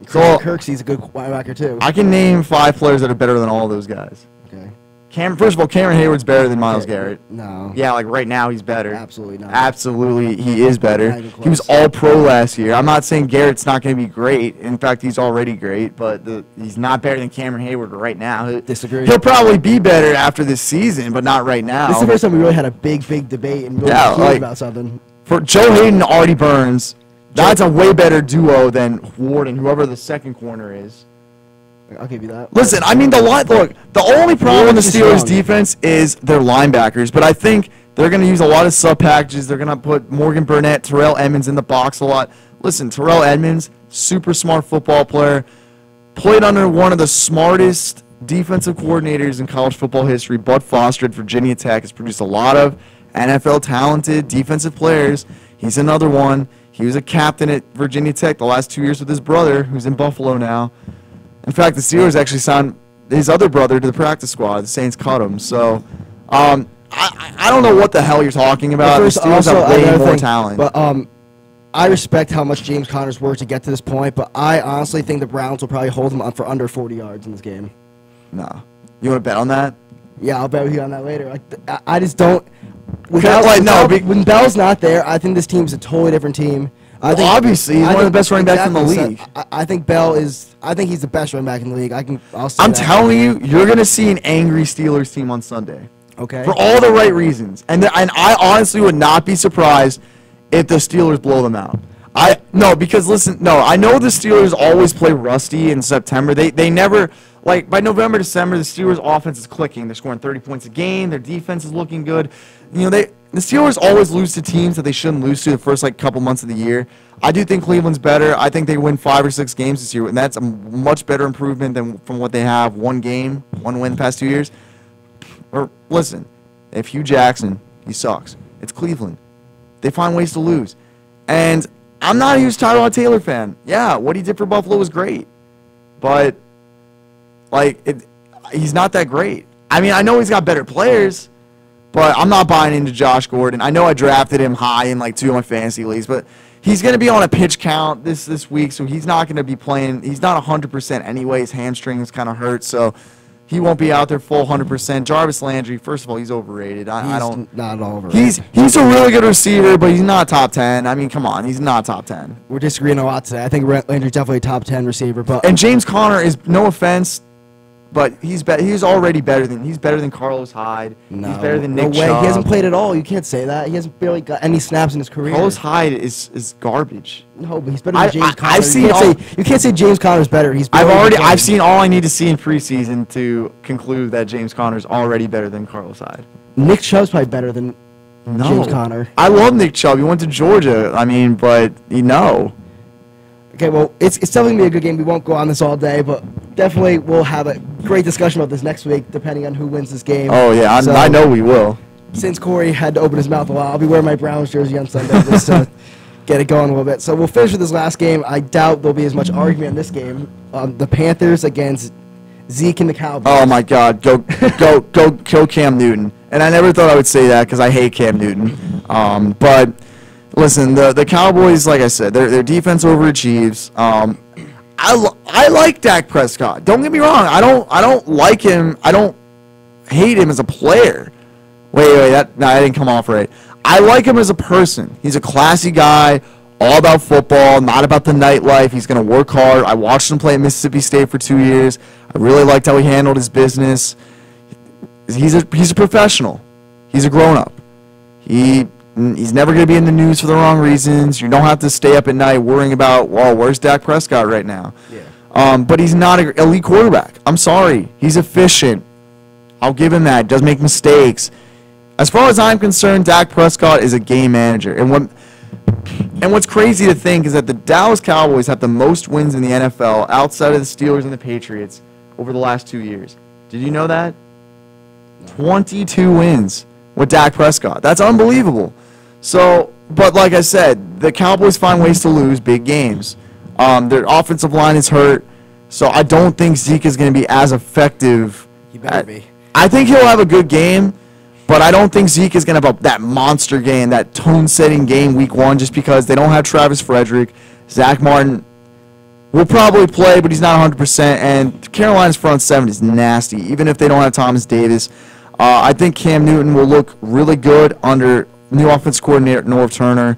Kirksey's a good linebacker too. I can name 5 players that are better than all those guys. Okay. First of all, Cameron Hayward's better than Myles Garrett. No. Yeah, like right now he's better. Absolutely not. Absolutely, he is better. He was all pro last year. I'm not saying Garrett's not going to be great. In fact, he's already great, but he's not better than Cameron Hayward right now. Disagree. He'll probably be better after this season, but not right now. This is the first time we really had a big debate and really about something. For Joe Hayden and Artie Burns, that's a way better duo than Ward and whoever the second corner is. I'll give you that. Listen, I mean, the only problem with the Steelers' defense is their linebackers, but I think they're going to use a lot of sub packages. They're going to put Morgan Burnett, Terrell Edmonds in the box a lot. Listen, Terrell Edmonds, super smart football player, played under one of the smartest defensive coordinators in college football history. Bud Foster at Virginia Tech has produced a lot of NFL talented defensive players. He's another one. He was a captain at Virginia Tech the last 2 years with his brother, who's in Buffalo now. In fact, the Steelers actually signed his other brother to the practice squad. The Saints cut him. So, I don't know what the hell you're talking about. The Steelers have way more talent. But I respect how much James Conner's worked to get to this point, but I honestly think the Browns will probably hold him up for under 40 yards in this game. No. You want to bet on that? Yeah, I'll bet with you on that later. I just don't. When Bell's not there, I think this team's a totally different team. Obviously, he's one of the best running backs in the league. I think Bell is. I think he's the best running back in the league. I'm telling you, you're going to see an angry Steelers team on Sunday. Okay. For all the right reasons, and I honestly would not be surprised if the Steelers blow them out. Because listen, I know the Steelers always play rusty in September. They never, like, by November, December, the Steelers' offense is clicking. They're scoring 30 points a game. Their defense is looking good. The Steelers always lose to teams that they shouldn't lose to the first couple months of the year. I do think Cleveland's better. I think they win 5 or 6 games this year, and that's a much better improvement than from what they have. 1 win the past 2 years. Or listen, if Hugh Jackson, he sucks. It's Cleveland. They find ways to lose, and I'm not a huge Tyrod Taylor fan. Yeah, what he did for Buffalo was great, but he's not that great. I mean, I know he's got better players, but I'm not buying into Josh Gordon. I know I drafted him high in like 2 of my fantasy leagues, but he's going to be on a pitch count this week, so he's not going to be playing. He's not 100% anyway. His hamstring is kind of hurt, so he won't be out there full 100%. Jarvis Landry, first of all, he's overrated. I don't. Not overrated. He's a really good receiver, but he's not top 10. I mean, come on, he's not top 10. We're disagreeing a lot today. I think Landry's definitely a top 10 receiver, but and James Conner is, no offense, but he's already better than Carlos Hyde. no, He's better than no Nick way. Chubb. He hasn't played at all. You can't say that. He hasn't barely got any snaps in his career. Carlos Hyde is garbage. No, but he's better than James Conner. I've seen you can't say James Conner's better. I've seen all I need to see in preseason to conclude that James Conner's already better than Carlos Hyde. Nick Chubb's probably better than James Conner. I love Nick Chubb. He went to Georgia. I mean, but Okay, well, it's definitely going to be a good game. We won't go on this all day, but definitely we'll have a great discussion about this next week, depending on who wins this game. Oh, yeah, I know we will. Since Corey had to open his mouth a lot, I'll be wearing my Browns jersey on Sunday just to get it going a little bit. So we'll finish with this last game. I doubt there'll be as much argument in this game. The Panthers against Zeke and the Cowboys. Oh, my God. Go Cam Newton. And I never thought I would say that because I hate Cam Newton. But listen, the Cowboys, like I said, their defense overachieves. I like Dak Prescott. Don't get me wrong. I don't like him. I don't hate him as a player. Wait, that didn't come off right. I like him as a person. He's a classy guy, all about football, not about the nightlife. He's going to work hard. I watched him play at Mississippi State for 2 years. I really liked how he handled his business. He's a professional. He's a grown-up. He's never going to be in the news for the wrong reasons. You don't have to stay up at night worrying about, well, where's Dak Prescott right now? Yeah. But he's not an elite quarterback. I'm sorry. He's efficient. I'll give him that. Does make mistakes. As far as I'm concerned, Dak Prescott is a game manager. And what's crazy to think is that the Dallas Cowboys have the most wins in the NFL outside of the Steelers and the Patriots over the last 2 years. Did you know that? 22 wins with Dak Prescott. That's unbelievable. So, but like I said, the Cowboys find ways to lose big games. Their offensive line is hurt, so I don't think Zeke is going to be as effective. He better be. I think he'll have a good game, but I don't think Zeke is going to have that monster game, that tone-setting game week 1, just because they don't have Travis Frederick. Zach Martin will probably play, but he's not 100%, and Carolina's front seven is nasty, even if they don't have Thomas Davis. I think Cam Newton will look really good under new offense coordinator Norv Turner.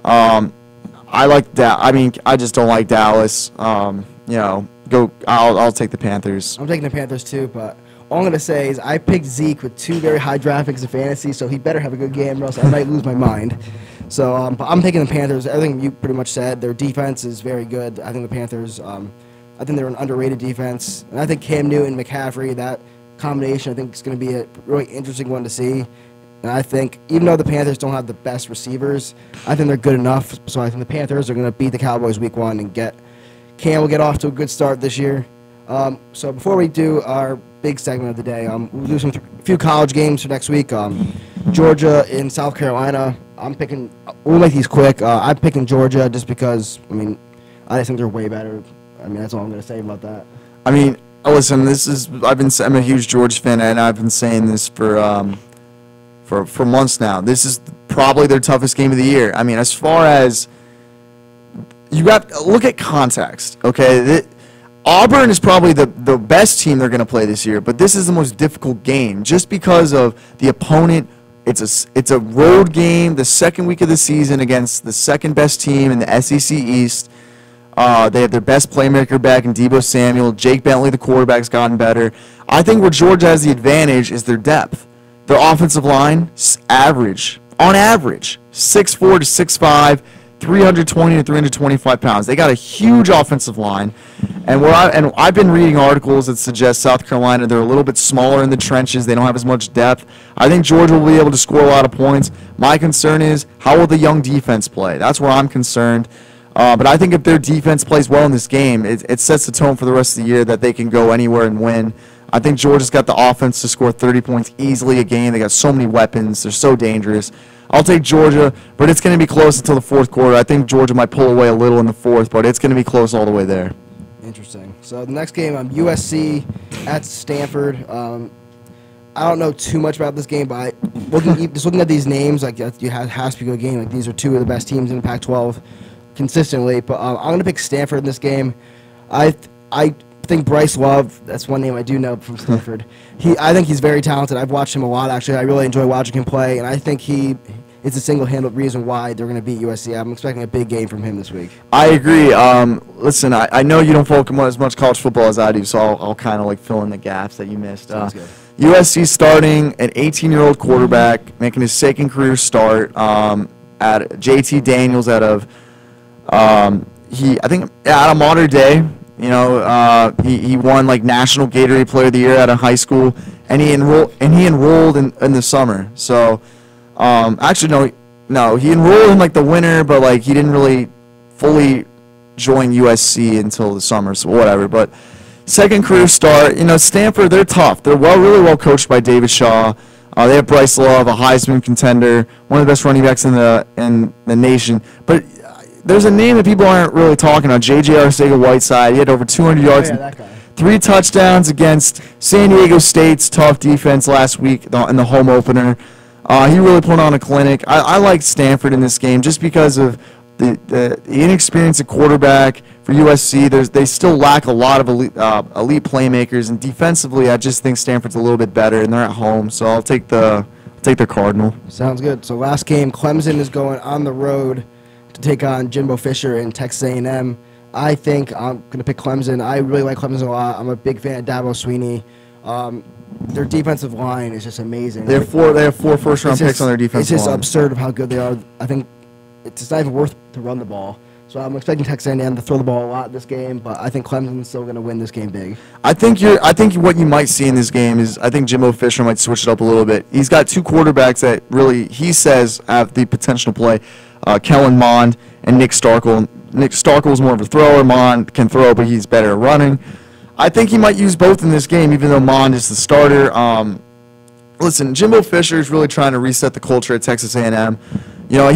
I like that. I mean, I just don't like Dallas. I'll take the Panthers. I'm taking the Panthers too, but all I'm going to say is I picked Zeke with 2 very high draft picks in fantasy, so he better have a good game or else I might lose my mind. So but I'm taking the Panthers. Everything you pretty much said. Their defense is very good. I think the Panthers, I think they're an underrated defense. And I think Cam Newton, McCaffrey, that combination I think is going to be a really interesting one to see. And I think even though the Panthers don't have the best receivers, I think they're good enough. So I think the Panthers are going to beat the Cowboys week 1 and Cam will get off to a good start this year. So before we do our big segment of the day, we'll do a few college games for next week. Georgia in South Carolina. We'll make these quick. I'm picking Georgia just because, I just think they're way better. That's all I'm going to say about that. Listen, I'm a huge Georgia fan, and I've been saying this for months now. This is probably their toughest game of the year. As far as you got to look at context, okay? Auburn is probably the best team they're going to play this year, but this is the most difficult game just because of the opponent. It's a road game, the second week of the season against the second best team in the SEC East. They have their best playmaker back in Deebo Samuel. Jake Bentley, the quarterback's gotten better. I think where Georgia has the advantage is their depth. Their offensive line, on average, 6'4" to 6'5", 320 to 325 pounds. They got a huge offensive line. And I've been reading articles that suggest South Carolina, they're a little bit smaller in the trenches. They don't have as much depth. I think Georgia will be able to score a lot of points. My concern is, how will the young defense play? That's where I'm concerned. But I think if their defense plays well in this game, it sets the tone for the rest of the year that they can go anywhere and win. I think Georgia's got the offense to score 30 points easily a game. They got so many weapons. They're so dangerous. I'll take Georgia, but it's going to be close until the fourth quarter. I think Georgia might pull away a little in the fourth, but it's going to be close all the way there. Interesting. So the next game, USC at Stanford. I don't know too much about this game, but just looking at these names, like you has to be a good game. Like these are two of the best teams in the Pac-12 consistently. But I'm going to pick Stanford in this game. I think Bryce Love, that's one name I do know from Stanford. I think he's very talented. I've watched him a lot, actually. I really enjoy watching him play, and I think he is a single-handed reason why they're going to beat USC. I'm expecting a big game from him this week. I agree. Listen, I know you don't follow as much college football as I do, so I'll kind of like fill in the gaps that you missed. Sounds good. USC starting an 18-year-old quarterback, making his second career start at JT Daniels out of out of Mater Dei. You know, he won like National Gatorade Player of the Year out of high school, and he enrolled in the summer. So, actually no, he enrolled in like the winter, but like he didn't really fully join USC until the summer. So whatever. But second career start. You know, Stanford, they're tough. They're really well coached by David Shaw. They have Bryce Love, a Heisman contender, one of the best running backs in the nation. But there's a name that people aren't really talking about, J.J. Arcega-Whiteside. He had over 200 yards and 3 touchdowns against San Diego State's tough defense last week in the home opener. He really put on a clinic. I like Stanford in this game just because of the inexperience of quarterback for USC. They still lack a lot of elite playmakers, and defensively, I just think Stanford's a little bit better, and they're at home, so I'll take the Cardinal. Sounds good. So last game, Clemson is going on the road to take on Jimbo Fisher in Texas A&M. I think I'm going to pick Clemson. I really like Clemson a lot. I'm a big fan of Dabo Swinney. Their defensive line is just amazing. They have 4 first-round picks on their defense line. It's just absurd of how good they are. I think it's not even worth to run the ball. So I'm expecting Texas A&M to throw the ball a lot this game, but I think Clemson's still going to win this game big. I think what you might see in this game is I think Jimbo Fisher might switch it up a little bit. He's got 2 quarterbacks that really, he says, have the potential to play. Kellen Mond and Nick Starkel. Nick Starkel is more of a thrower. Mond can throw, but he's better at running. I think he might use both in this game, even though Mond is the starter. Listen, Jimbo Fisher is really trying to reset the culture at Texas A&M. You know,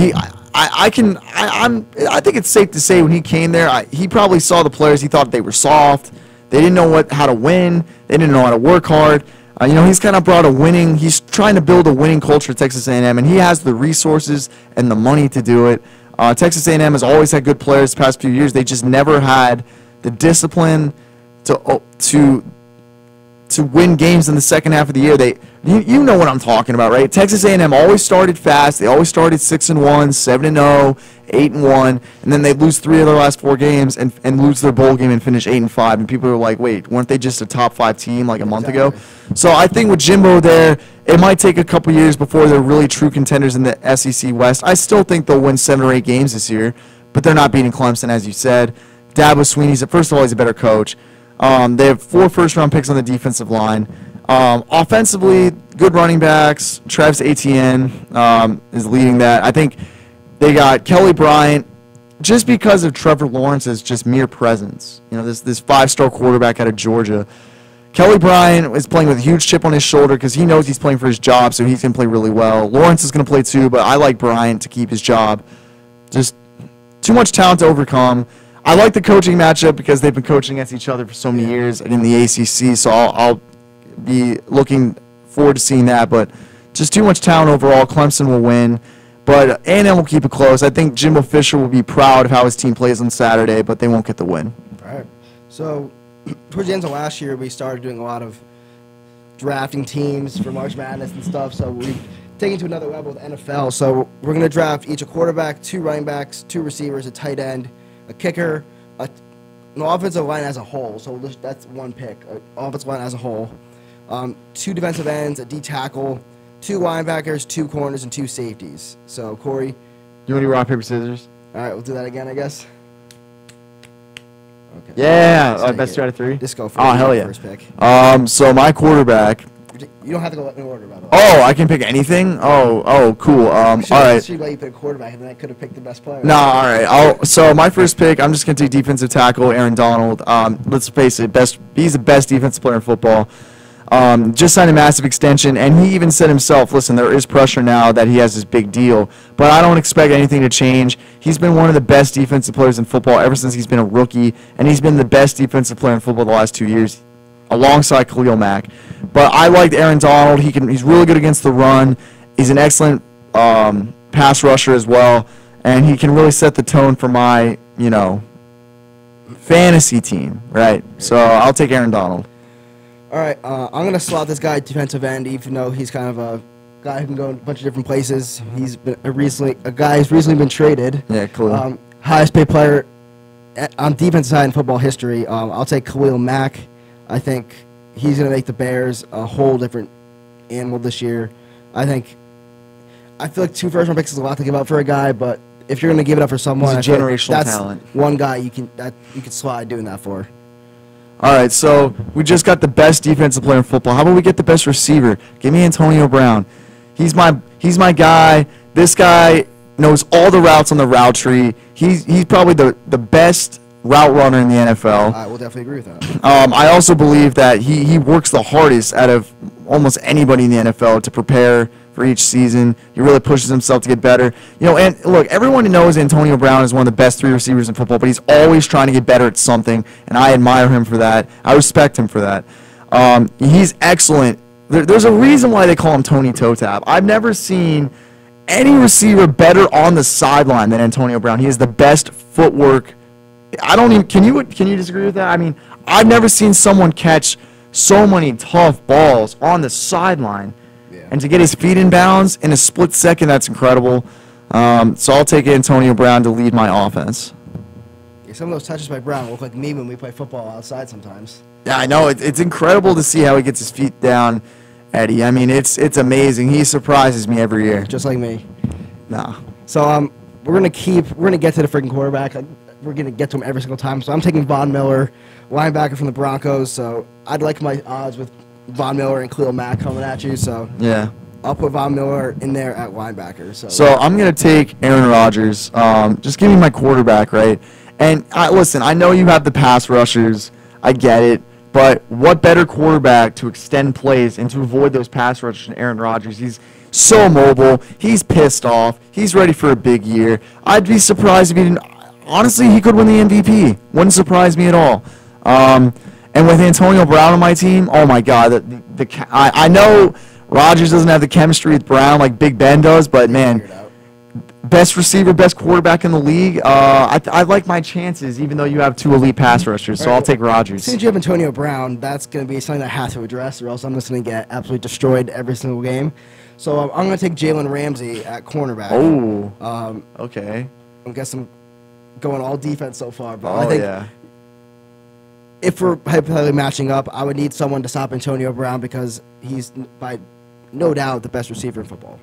I think it's safe to say when he came there, he probably saw the players. He thought they were soft. They didn't know how to win. They didn't know how to work hard. You know, he's kind of brought he's trying to build a winning culture at Texas A&M, and he has the resources and the money to do it. Texas A&M has always had good players the past few years. They just never had the discipline to win games in the second half of the year. You know what I'm talking about, right? Texas A&M always started fast. They always started 6-1, 7-0, 8-1, and then they lose 3 of their last 4 games and lose their bowl game and finish 8-5. And people are like, wait, weren't they just a top 5 team like a month ago? So I think with Jimbo there, it might take a couple years before they're really true contenders in the SEC West. I still think they'll win 7 or 8 games this year, but they're not beating Clemson, as you said. Dabo Swinney's, first of all, he's a better coach. They have 4 first-round picks on the defensive line. Offensively, good running backs. Travis Etienne is leading that. I think they got Kelly Bryant just because of Trevor Lawrence's just mere presence. You know, this 5-star quarterback out of Georgia. Kelly Bryant is playing with a huge chip on his shoulder because he knows he's playing for his job, so he's going to play really well. Lawrence is going to play too, but I like Bryant to keep his job. Just too much talent to overcome. I like the coaching matchup because they've been coaching against each other for so many years in the ACC, so I'll be looking forward to seeing that. But just too much talent overall. Clemson will win, but A&M will keep it close. I think Jimbo Fisher will be proud of how his team plays on Saturday, but they won't get the win. All right. So towards the end of last year, we started doing a lot of drafting teams for March Madness and stuff, so we've taken it to another level with NFL. So we're going to draft each a quarterback, 2 running backs, 2 receivers, a tight end, a kicker, an offensive line as a whole. So that's one pick, offensive line as a whole. 2 defensive ends, a D tackle, 2 linebackers, 2 corners, and 2 safeties. So, Corey. You want to do rock, paper, scissors? All right, we'll do that again, I guess. Okay. Yeah, best out of 3. Just go for hell yeah. First pick. So my quarterback. You don't have to go in order, by the way. Oh, I can pick anything? Oh, cool. All right. Should let you pick a quarterback, and then I could have picked the best player. No, all right. So my first pick, I'm just going to take defensive tackle, Aaron Donald. Let's face it, he's the best defensive player in football. Just signed a massive extension, and he even said himself, listen, there is pressure now that he has this big deal, but I don't expect anything to change. He's been one of the best defensive players in football ever since he's been a rookie, and he's been the best defensive player in football the last 2 years. alongside Khalil Mack. But I liked Aaron Donald. He's really good against the run. He's an excellent pass rusher as well, and he can really set the tone for my, fantasy team, right? So I'll take Aaron Donald. All right, I'm going to slot this guy at defensive end, even though he's kind of a guy who can go in a bunch of different places. He's been a guy who's recently been traded. Yeah, Khalil. Highest paid player on defensive side in football history. I'll take Khalil Mack. I think he's going to make the Bears a whole different animal this year. I feel like 2 first-round picks is a lot to give up for a guy, but if you're going to give it up for someone, he's a generational that's talent. One guy you can slide doing that for. All right, so we just got the best defensive player in football. How about we get the best receiver? Give me Antonio Brown. He's my guy. This guy knows all the routes on the route tree. He's probably the best route runner in the NFL. I will definitely agree with that. I also believe that he works the hardest out of almost anybody in the NFL to prepare for each season. He really pushes himself to get better. And look, everyone knows Antonio Brown is one of the best 3 receivers in football, but he's always trying to get better at something, and I admire him for that. I respect him for that. He's excellent. There's a reason why they call him Tony Toe Tap. I've never seen any receiver better on the sideline than Antonio Brown. He has the best footwork. Can you disagree with that? I mean, I've never seen someone catch so many tough balls on the sideline. And to get his feet in bounds in a split second, that's incredible. So I'll take Antonio Brown to lead my offense. Yeah, some of those touches by Brown look like me when we play football outside sometimes. Yeah, I know. It's incredible to see how he gets his feet down, Eddie. I mean, it's amazing. He surprises me every year. Just like me. Nah. So we're gonna get to the freaking quarterback. We're gonna get to him every single time. So I'm taking Von Miller, linebacker from the Broncos. So I'd like my odds with Von Miller and Khalil Mack coming at you, so yeah, I'll put Von Miller in there at linebacker. So I'm going to take Aaron Rodgers. Just give me my quarterback, right? And listen, I know you have the pass rushers. I get it. But what better quarterback to extend plays and to avoid those pass rushers than Aaron Rodgers? He's so mobile. He's pissed off. He's ready for a big year. I'd be surprised if he didn't. Honestly, he could win the MVP. Wouldn't surprise me at all. And with Antonio Brown on my team, oh my God, I know Rodgers doesn't have the chemistry with Brown like Big Ben does, but man, best receiver, best quarterback in the league. I like my chances, even though you have 2 elite pass rushers, so I'll take Rodgers. Since you have Antonio Brown, that's going to be something that I have to address, or else I'm just going to get absolutely destroyed every single game. So I'm going to take Jalen Ramsey at cornerback. Oh, okay. I guess I'm going all defense so far, but I think yeah. If we're hypothetically matching up, I would need someone to stop Antonio Brown because he's, by no doubt, the best receiver in football.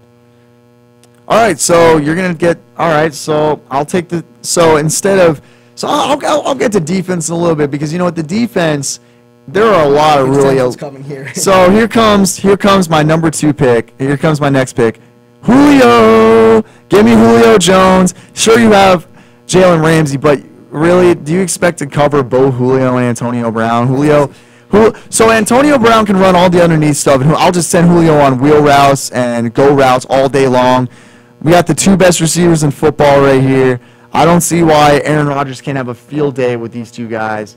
All right, so you're going to get – all right, so I'll take the – so instead of – so I'll get to defense in a little bit because, you know what, the defense, there are a lot of really – coming here. So here comes my number 2 pick. Here comes my next pick. Julio. Give me Julio Jones. Sure, you have Jalen Ramsey, but – really, do you expect to cover both Julio and Antonio Brown? So Antonio Brown can run all the underneath stuff, and I'll just send Julio on wheel routes and go routes all day long. We got the 2 best receivers in football right here. I don't see why Aaron Rodgers can't have a field day with these 2 guys,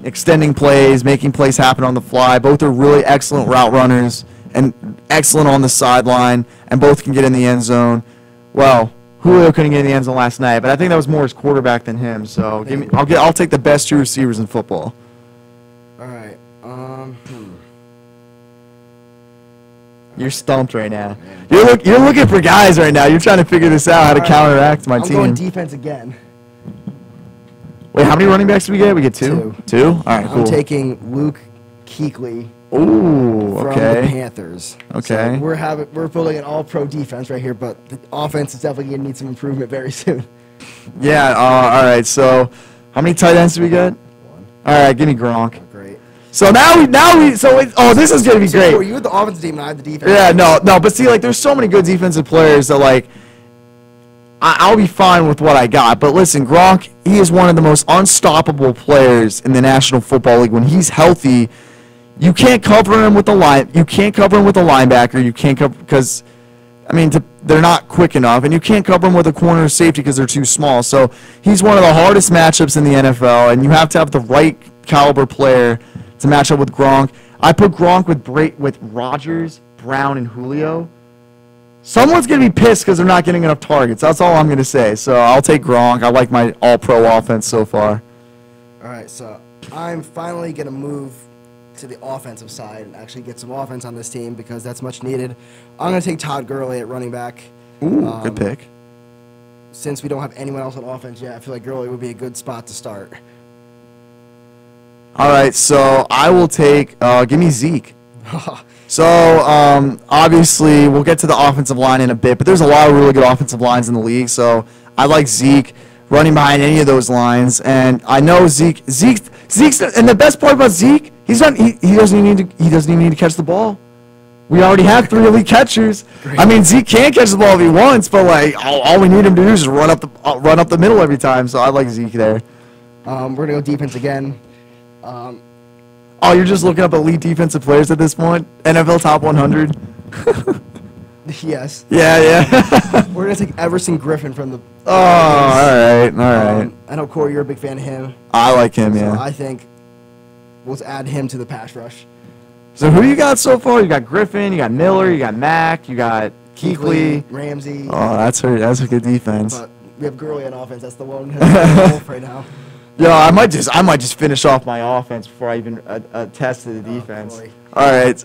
extending plays, making plays happen on the fly. Both are really excellent route runners and excellent on the sideline, and both can get in the end zone. Well, Julio couldn't get in the end zone last night, but I think that was more his quarterback than him. So I'll take the best 2 receivers in football. All right. You're stumped right now. You're looking for guys right now. You're trying to figure this out, how to counteract my team. I'm going defense again. Wait, how many running backs did we get? We get 2? 2? All right, cool. I'm taking Luke Kuechly. Ooh, okay. From the Panthers. Okay. So we're building an all-pro defense right here, but the offense is definitely going to need some improvement very soon. Yeah. All right. So, how many tight ends do we get? 1. All right. Give me Gronk. Oh, great. So this is going to be great. So you had the offensive team and I had the defense. Yeah. No. But see, like, there's so many good defensive players that like. I'll be fine with what I got, but listen, Gronk, he is one of the most unstoppable players in the National Football League. When he's healthy, you can't cover him with a linebacker. You can't cover because, I mean, they're not quick enough, and you can't cover him with a corner or safety because they're too small. So he's one of the hardest matchups in the NFL, and you have to have the right caliber player to match up with Gronk. I put Gronk with Rodgers, Brown, and Julio. Someone's going to be pissed because they're not getting enough targets. That's all I'm going to say. So I'll take Gronk. I like my all-pro offense so far. All right, so I'm finally going to move to the offensive side and actually get some offense on this team because that's much needed. I'm going to take Todd Gurley at running back. Ooh, good pick. Since we don't have anyone else on offense yet, I feel like Gurley would be a good spot to start. All right, so I will take give me Zeke. So, obviously, we'll get to the offensive line in a bit, but there's a lot of really good offensive lines in the league, so I like Zeke running behind any of those lines, and I know Zeke's, and the best part about Zeke, he doesn't even need to catch the ball. We already have 3 elite catchers. Great. I mean, Zeke can catch the ball if he wants, but like all we need him to do is just run up the middle every time, so I like Zeke there. We're going to go defense again. Oh, you're just looking up elite defensive players at this point? NFL top 100? Yes. Yeah. We're going to take Everson Griffin from the... Oh, all right. I know, Corey, you're a big fan of him. I like him, So yeah. I think we'll add him to the pass rush. So who you got so far? You got Griffin, you got Miller, you got Mack, you got Kuechly. Ramsey. Oh, that's a good defense. But we have Gurley on offense. That's the one right now. Yo, I might just finish off my offense before I even attest to the defense. Boy. All right.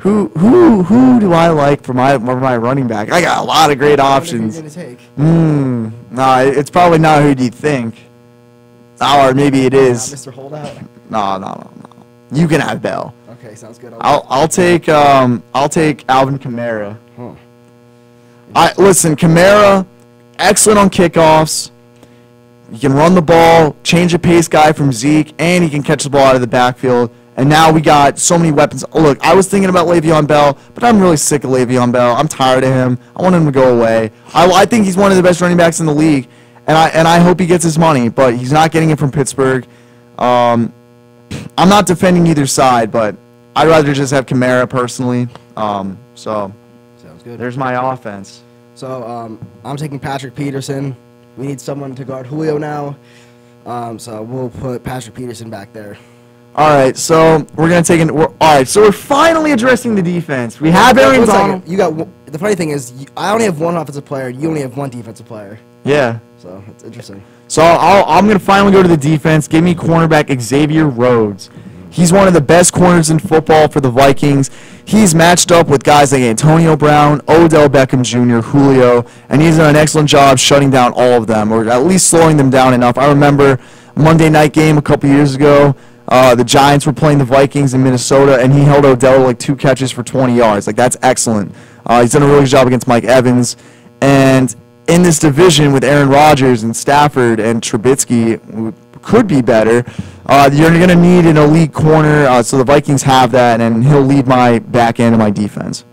Who do I like for my running back? I got a lot of great options. Who are you going to take? No, it's probably not who you'd think. Or maybe it is. Mr. Holdout? No. You can have Bell. Okay, sounds good. I'll take Alvin Kamara. Huh. Listen, Kamara, excellent on kickoffs. He can run the ball, change a pace guy from Zeke, and he can catch the ball out of the backfield. And now we got so many weapons. Oh, look, I was thinking about Le'Veon Bell, but I'm really sick of Le'Veon Bell. I'm tired of him. I want him to go away. I think he's one of the best running backs in the league, and I hope he gets his money, but he's not getting it from Pittsburgh. I'm not defending either side, but I'd rather just have Kamara personally. So Sounds good. there's my offense. So I'm taking Patrick Peterson. We need someone to guard Julio now. So we'll put Patrick Peterson back there. All right, so we're gonna take all right, so we're finally addressing the defense. We have Aaron One second. Donald. You got the funny thing is I only have one offensive player. You only have one defensive player. Yeah. So it's interesting. So I'm gonna finally go to the defense. Give me cornerback Xavier Rhodes. He's one of the best corners in football for the Vikings. He's matched up with guys like Antonio Brown, Odell Beckham Jr., Julio, and he's done an excellent job shutting down all of them, or at least slowing them down enough. I remember a Monday night game a couple years ago. The Giants were playing the Vikings in Minnesota, and he held Odell like 2 catches for 20 yards. Like, that's excellent. He's done a really good job against Mike Evans. And in this division with Aaron Rodgers and Stafford and Trubisky, who could be better, you're going to need an elite corner. So the Vikings have that, and he'll lead my back end of my defense.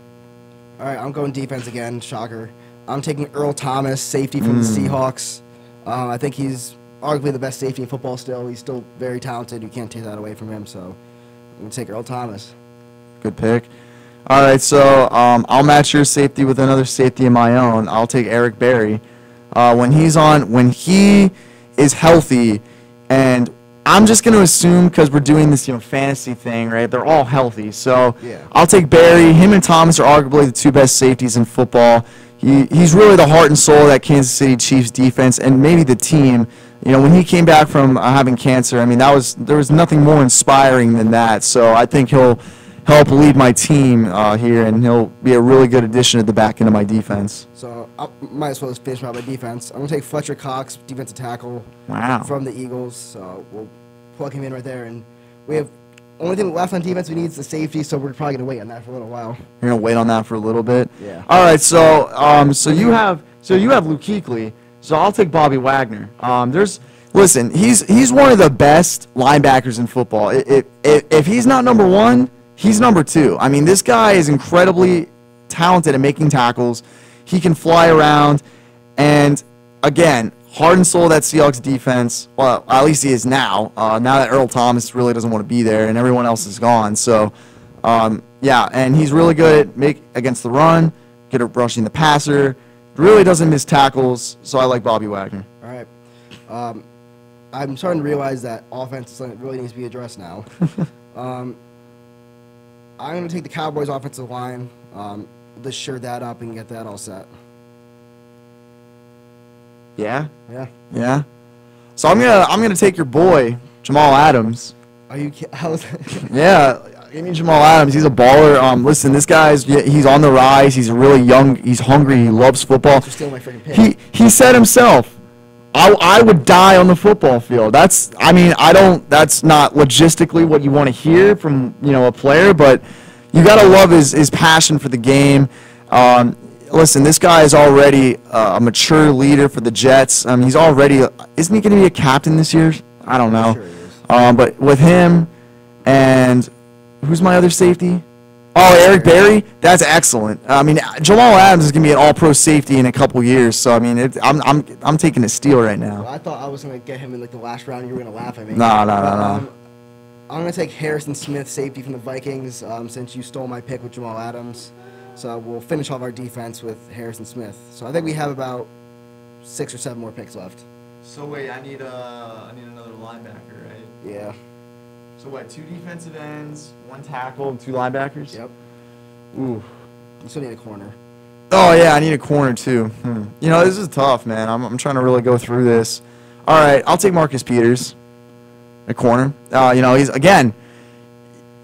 All right, I'm going defense again. Shocker. I'm taking Earl Thomas, safety from the Seahawks. I think he's arguably the best safety in football still. He's still very talented. You can't take that away from him. So I'm going to take Earl Thomas. Good pick. All right, so I'll match your safety with another safety of my own. I'll take Eric Berry. When he is healthy, and I'm just going to assume because we're doing this fantasy thing, right? They're all healthy. So Yeah. I'll take Berry. Him and Thomas are arguably the 2 best safeties in football. He's really the heart and soul of that Kansas City Chiefs defense and maybe the team. When he came back from having cancer, I mean, there was nothing more inspiring than that. So I think he'll help lead my team here, and he'll be a really good addition at the back end of my defense. So I might as well just finish out my defense. I'm going to take Fletcher Cox, defensive tackle from the Eagles. So we'll plug him in right there. And we have only thing left on defense we need is the safety, so we're probably going to wait on that for a little while. You're going to wait on that for a little bit? Yeah. All right, so you have Luke Kuechly. So I'll take Bobby Wagner. Listen, he's one of the best linebackers in football. If he's not number 1, he's number 2. I mean, this guy is incredibly talented at making tackles. He can fly around, and again, heart and soul of that Seahawks defense. Well, at least he is now. Now that Earl Thomas really doesn't want to be there, and everyone else is gone. So, yeah, and he's really good at against the run, good at rushing the passer. Really doesn't miss tackles, so I like Bobby Wagner. All right. I'm starting to realize that offense is something that really needs to be addressed now. I'm going to take the Cowboys offensive line. Let's shore that up and get that all set. Yeah? Yeah. Yeah? So I'm gonna take your boy, Jamal Adams. Are you kidding? Yeah, give me Jamal Adams. He's a baller. Listen, this guy's he's on the rise. He's really young. He's hungry. He loves football. You're stealing my freaking pick. He said himself, I would die on the football field. That's not logistically what you want to hear from a player, but you gotta love his passion for the game. Listen, this guy is already a mature leader for the Jets. He's already isn't he going to be a captain this year? I don't know. Sure he is. But with him and who's my other safety? Oh, Eric Berry. That's excellent. Jamal Adams is going to be an All-Pro safety in a couple years. So I'm taking a steal right now. Well, I thought I was going to get him in like the last round. You were going to laugh at me. No. I'm going to take Harrison Smith, safety from the Vikings, since you stole my pick with Jamal Adams. So we'll finish off our defense with Harrison Smith. So I think we have about 6 or 7 more picks left. So wait, I need another linebacker, right? Yeah. So what? 2 defensive ends, 1 tackle, and 2 linebackers. Yep. Ooh. You still need a corner. Oh yeah, I need a corner too. This is tough, man. I'm trying to really go through this. All right, I'll take Marcus Peters, a corner. He's again.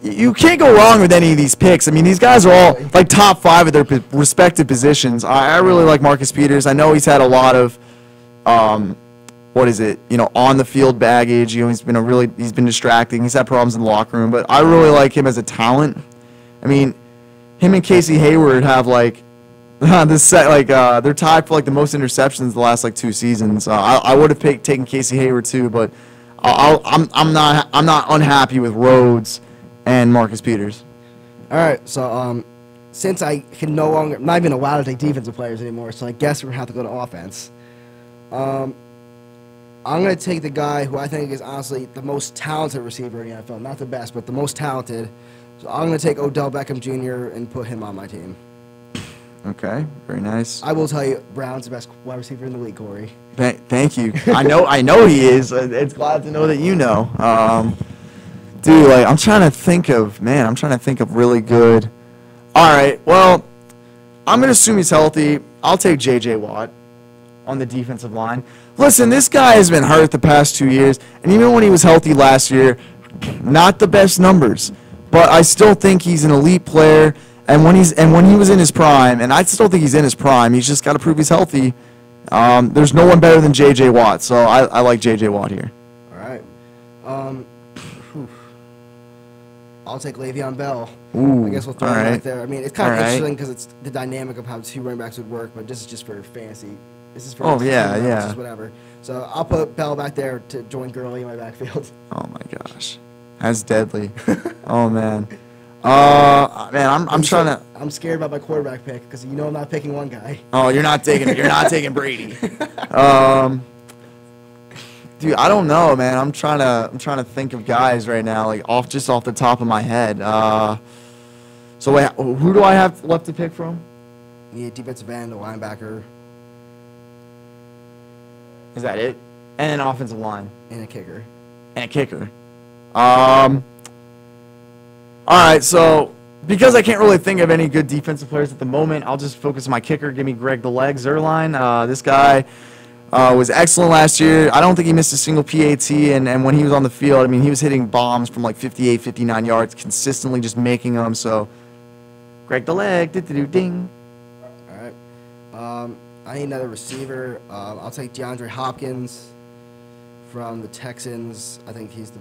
You can't go wrong with any of these picks. These guys are all like top 5 of their respective positions. I really like Marcus Peters. I know he's had a lot of, on the field baggage. He's been distracting. He's had problems in the locker room, but I really like him as a talent. Him and Casey Hayward have they're tied for the most interceptions the last 2 seasons. I would have taken Casey Hayward too, but I'm not unhappy with Rhodes and Marcus Peters. All right, so since I can no longer, I'm not even allowed to take defensive players anymore, so I guess we're going to have to go to offense. I'm going to take the guy who I think is honestly the most talented receiver in the NFL. Not the best, but the most talented. So I'm going to take Odell Beckham Jr. and put him on my team. Okay, very nice. I will tell you, Brown's the best wide receiver in the league, Corey. Thank you. I know he is. It's glad to know that you know. Dude, I'm trying to think of really good. All right, well, I'm going to assume he's healthy. I'll take J.J. Watt on the defensive line. Listen, this guy has been hurt the past 2 years, and even when he was healthy last year, not the best numbers. But I still think he's an elite player, and when he was in his prime, and I still think he's in his prime, he's just got to prove he's healthy. There's no one better than J.J. Watt, so I like J.J. Watt here. All right. I'll take Le'Veon Bell. Ooh, I guess we'll throw him right there. It's kind of interesting because it's the dynamic of how 2 running backs would work, but this is just for fantasy. This is for just whatever. So I'll put Bell back there to join Gurley in my backfield. Oh my gosh, that's deadly. Oh man, I'm trying to. I'm scared about my quarterback pick because I'm not picking one guy. Oh, you're not taking Brady. Dude, I don't know, man. I'm trying to think of guys right now, off the top of my head. So wait, who do I have left to pick from? You need a defensive end, a linebacker. Is that it? And an offensive line. And a kicker. All right, so because I can't really think of any good defensive players at the moment, I'll just focus on my kicker. Give me Greg the Leg Zuerlein. This guy was excellent last year. I don't think he missed a single PAT, and when he was on the field, he was hitting bombs from 58, 59 yards, consistently just making them. So, Greg the Leg, ding. All right. I need another receiver. I'll take DeAndre Hopkins from the Texans. I think he's the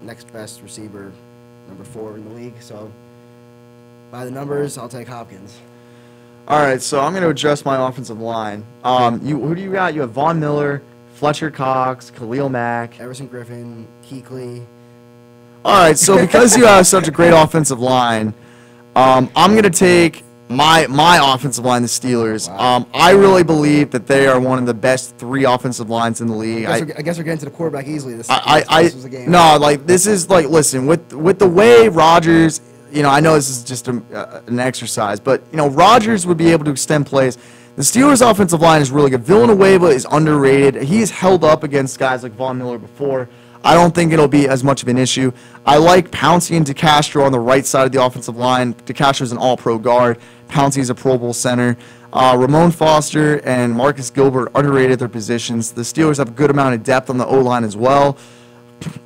next best receiver, number 4 in the league. So, by the numbers, I'll take Hopkins. All right, so I'm going to adjust my offensive line. Who do you got? You have Von Miller, Fletcher Cox, Khalil Mack, Everson Griffin, Kuechly. All right, so because you have such a great offensive line, I'm going to take my offensive line, the Steelers. Wow. I really believe that they are one of the best 3 offensive lines in the league. I guess we're getting to the quarterback easily. This was a game. No, this is listen, with the way Rodgers. I know this is just an exercise, but Rodgers would be able to extend plays. The Steelers' offensive line is really good. Villanueva is underrated. He's held up against guys like Von Miller before. I don't think it'll be as much of an issue. I like Pouncey and DeCastro on the right side of the offensive line. DeCastro's an all-pro guard. Pouncey's a Pro Bowl center. Ramon Foster and Marcus Gilbert underrated at their positions. The Steelers have a good amount of depth on the O-line as well.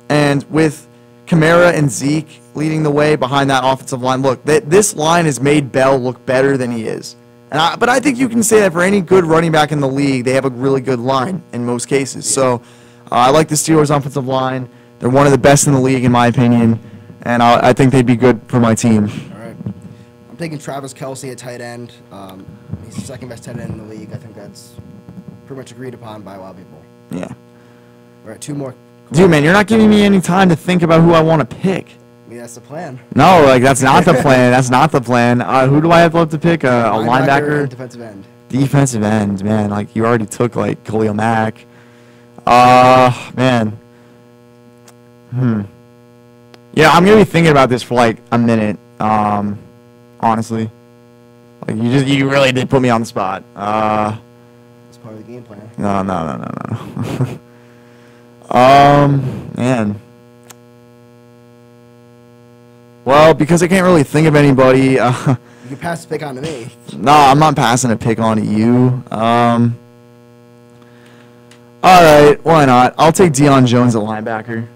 And with Kamara and Zeke leading the way behind that offensive line, look, this line has made Bell look better than he is. But I think you can say that for any good running back in the league, they have a really good line in most cases. So I like the Steelers' offensive line. They're one of the best in the league, in my opinion, and I think they'd be good for my team. All right. I'm taking Travis Kelce at tight end. He's the second best tight end in the league. I think that's pretty much agreed upon by a lot of people. Yeah. All right, 2 more. Dude, man, you're not giving me any time to think about who I want to pick. I mean, that's the plan. No, like that's not the plan. That's not the plan. Who do I have left to pick? A linebacker? And defensive end. Defensive end, man. Like you already took like Khalil Mack. Man. Yeah, I'm gonna be thinking about this for like a minute. Honestly, like you really did put me on the spot. It's part of the game plan. No. Man. Well, because I can't really think of anybody. You can pass the pick on to me. No, I'm not passing a pick on to you. All right, why not? I'll take Deion Jones at linebacker.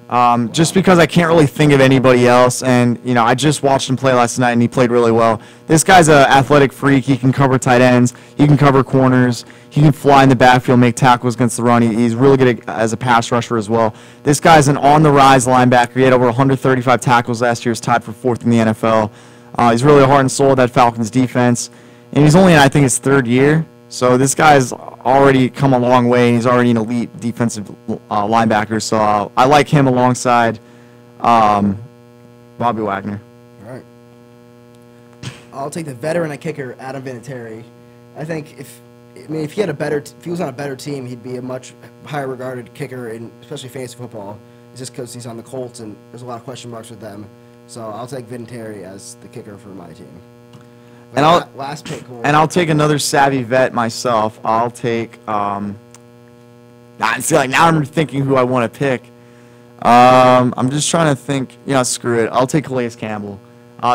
Just because I can't really think of anybody else, and you know I just watched him play last night, and he played really well. This guy's an athletic freak. He can cover tight ends. He can cover corners. He can fly in the backfield, make tackles against the run. He's really good as a pass rusher as well. This guy's an on-the-rise linebacker. He had over 135 tackles last year. He's tied for 4th in the NFL. He's really heart and soul of that Falcons defense, and he's only in, I think, his 3rd year. So this guy's already come a long way, and he's already an elite defensive linebacker. So I like him alongside Bobby Wagner. All right. I'll take the veteran at kicker, Adam Vinatieri. I think if he had if he was on a better team, he'd be a much higher regarded kicker in especially fantasy football. It's just because he's on the Colts and there's a lot of question marks with them. So I'll take Vinatieri as the kicker for my team. And last pick. I'll take another savvy vet myself. I'll take. Now I'm thinking who I want to pick. I'm just trying to think. Screw it. I'll take Calais Campbell.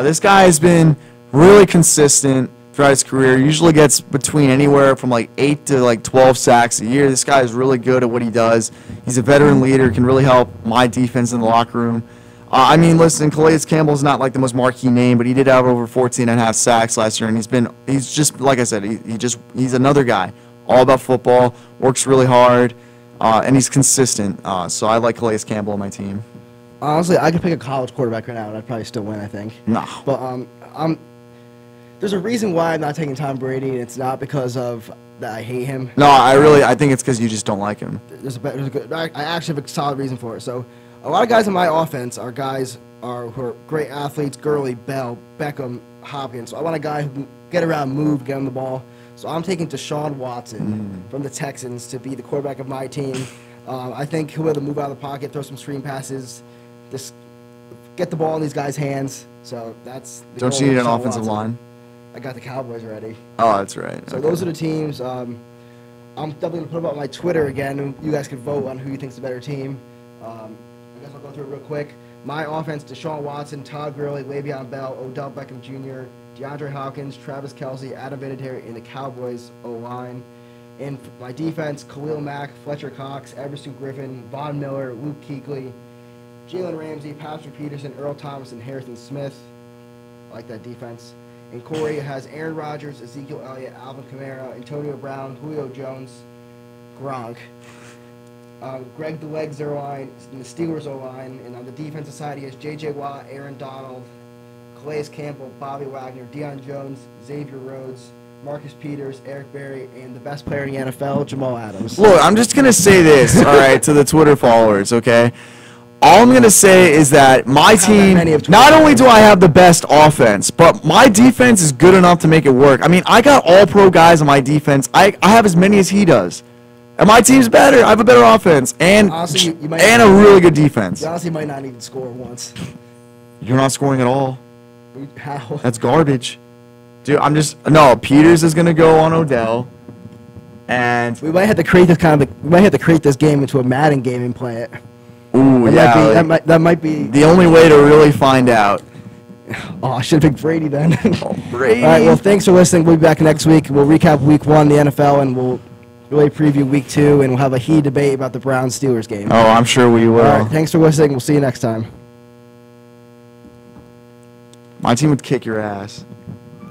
This guy has been really consistent throughout his career. Usually gets between anywhere from like 8 to like 12 sacks a year. This guy is really good at what he does. He's a veteran leader. Can really help my defense in the locker room. Listen, Calais Campbell's not like the most marquee name, but he did have over 14.5 sacks last year, and he's just like I said, he's another guy, all about football, works really hard, and he's consistent. So I like Calais Campbell on my team. Honestly, I could pick a college quarterback right now, and I'd probably still win. I think. No. But there's a reason why I'm not taking Tom Brady, and it's not because of that I hate him. No, I think it's because you just don't like him. I actually have a solid reason for it. So. A lot of guys in my offense are guys who are great athletes: Gurley, Bell, Beckham, Hopkins. So I want a guy who can get around, move, get on the ball. So I'm taking Deshaun Watson from the Texans to be the quarterback of my team. I think he'll be able to move out of the pocket, throw some screen passes, just get the ball in these guys' hands. So that's the Don't you need an offensive line? I got the Cowboys already. Oh, that's right. So those are the teams. I'm definitely going to put them up on my Twitter again, and you guys can vote on who you think's the better team. I guess I'll go through it real quick. My offense: Deshaun Watson, Todd Gurley, Le'Veon Bell, Odell Beckham Jr., DeAndre Hopkins, Travis Kelce, Adam Vinatieri, and the Cowboys O-line. And my defense: Khalil Mack, Fletcher Cox, Everson Griffin, Von Miller, Luke Kuechly, Jalen Ramsey, Patrick Peterson, Earl Thomas, and Harrison Smith. I like that defense. And Corey has Aaron Rodgers, Ezekiel Elliott, Alvin Kamara, Antonio Brown, Julio Jones, Gronk. Greg the Legs O-line, and the Steelers O-line, and on the defensive side he has J.J. Watt, Aaron Donald, Calais Campbell, Bobby Wagner, Deion Jones, Xavier Rhodes, Marcus Peters, Eric Berry, and the best player in the NFL, Jamal Adams. Look, I'm just going to say this, all right, to the Twitter followers, okay? All I'm going to say is that my team, not only do I have the best offense, but my defense is good enough to make it work. I mean, I got all-pro guys on my defense. I have as many as he does. And my team's better. I have a better offense and honestly, and a really good defense. You honestly might not even score once. You're not scoring at all. How? That's garbage. Dude, no, Peters is going to go on Odell. And we might have to create this game into a Madden game and play it. ooh, That might be the only way to really find out. Oh, I should have picked Brady then. Brady. All right, well, thanks for listening. We'll be back next week. We'll recap Week 1, the NFL, and we'll really preview Week 2, and we'll have a heated debate about the Browns-Steelers game. Oh, I'm sure we will. All right, thanks for listening. We'll see you next time. My team would kick your ass.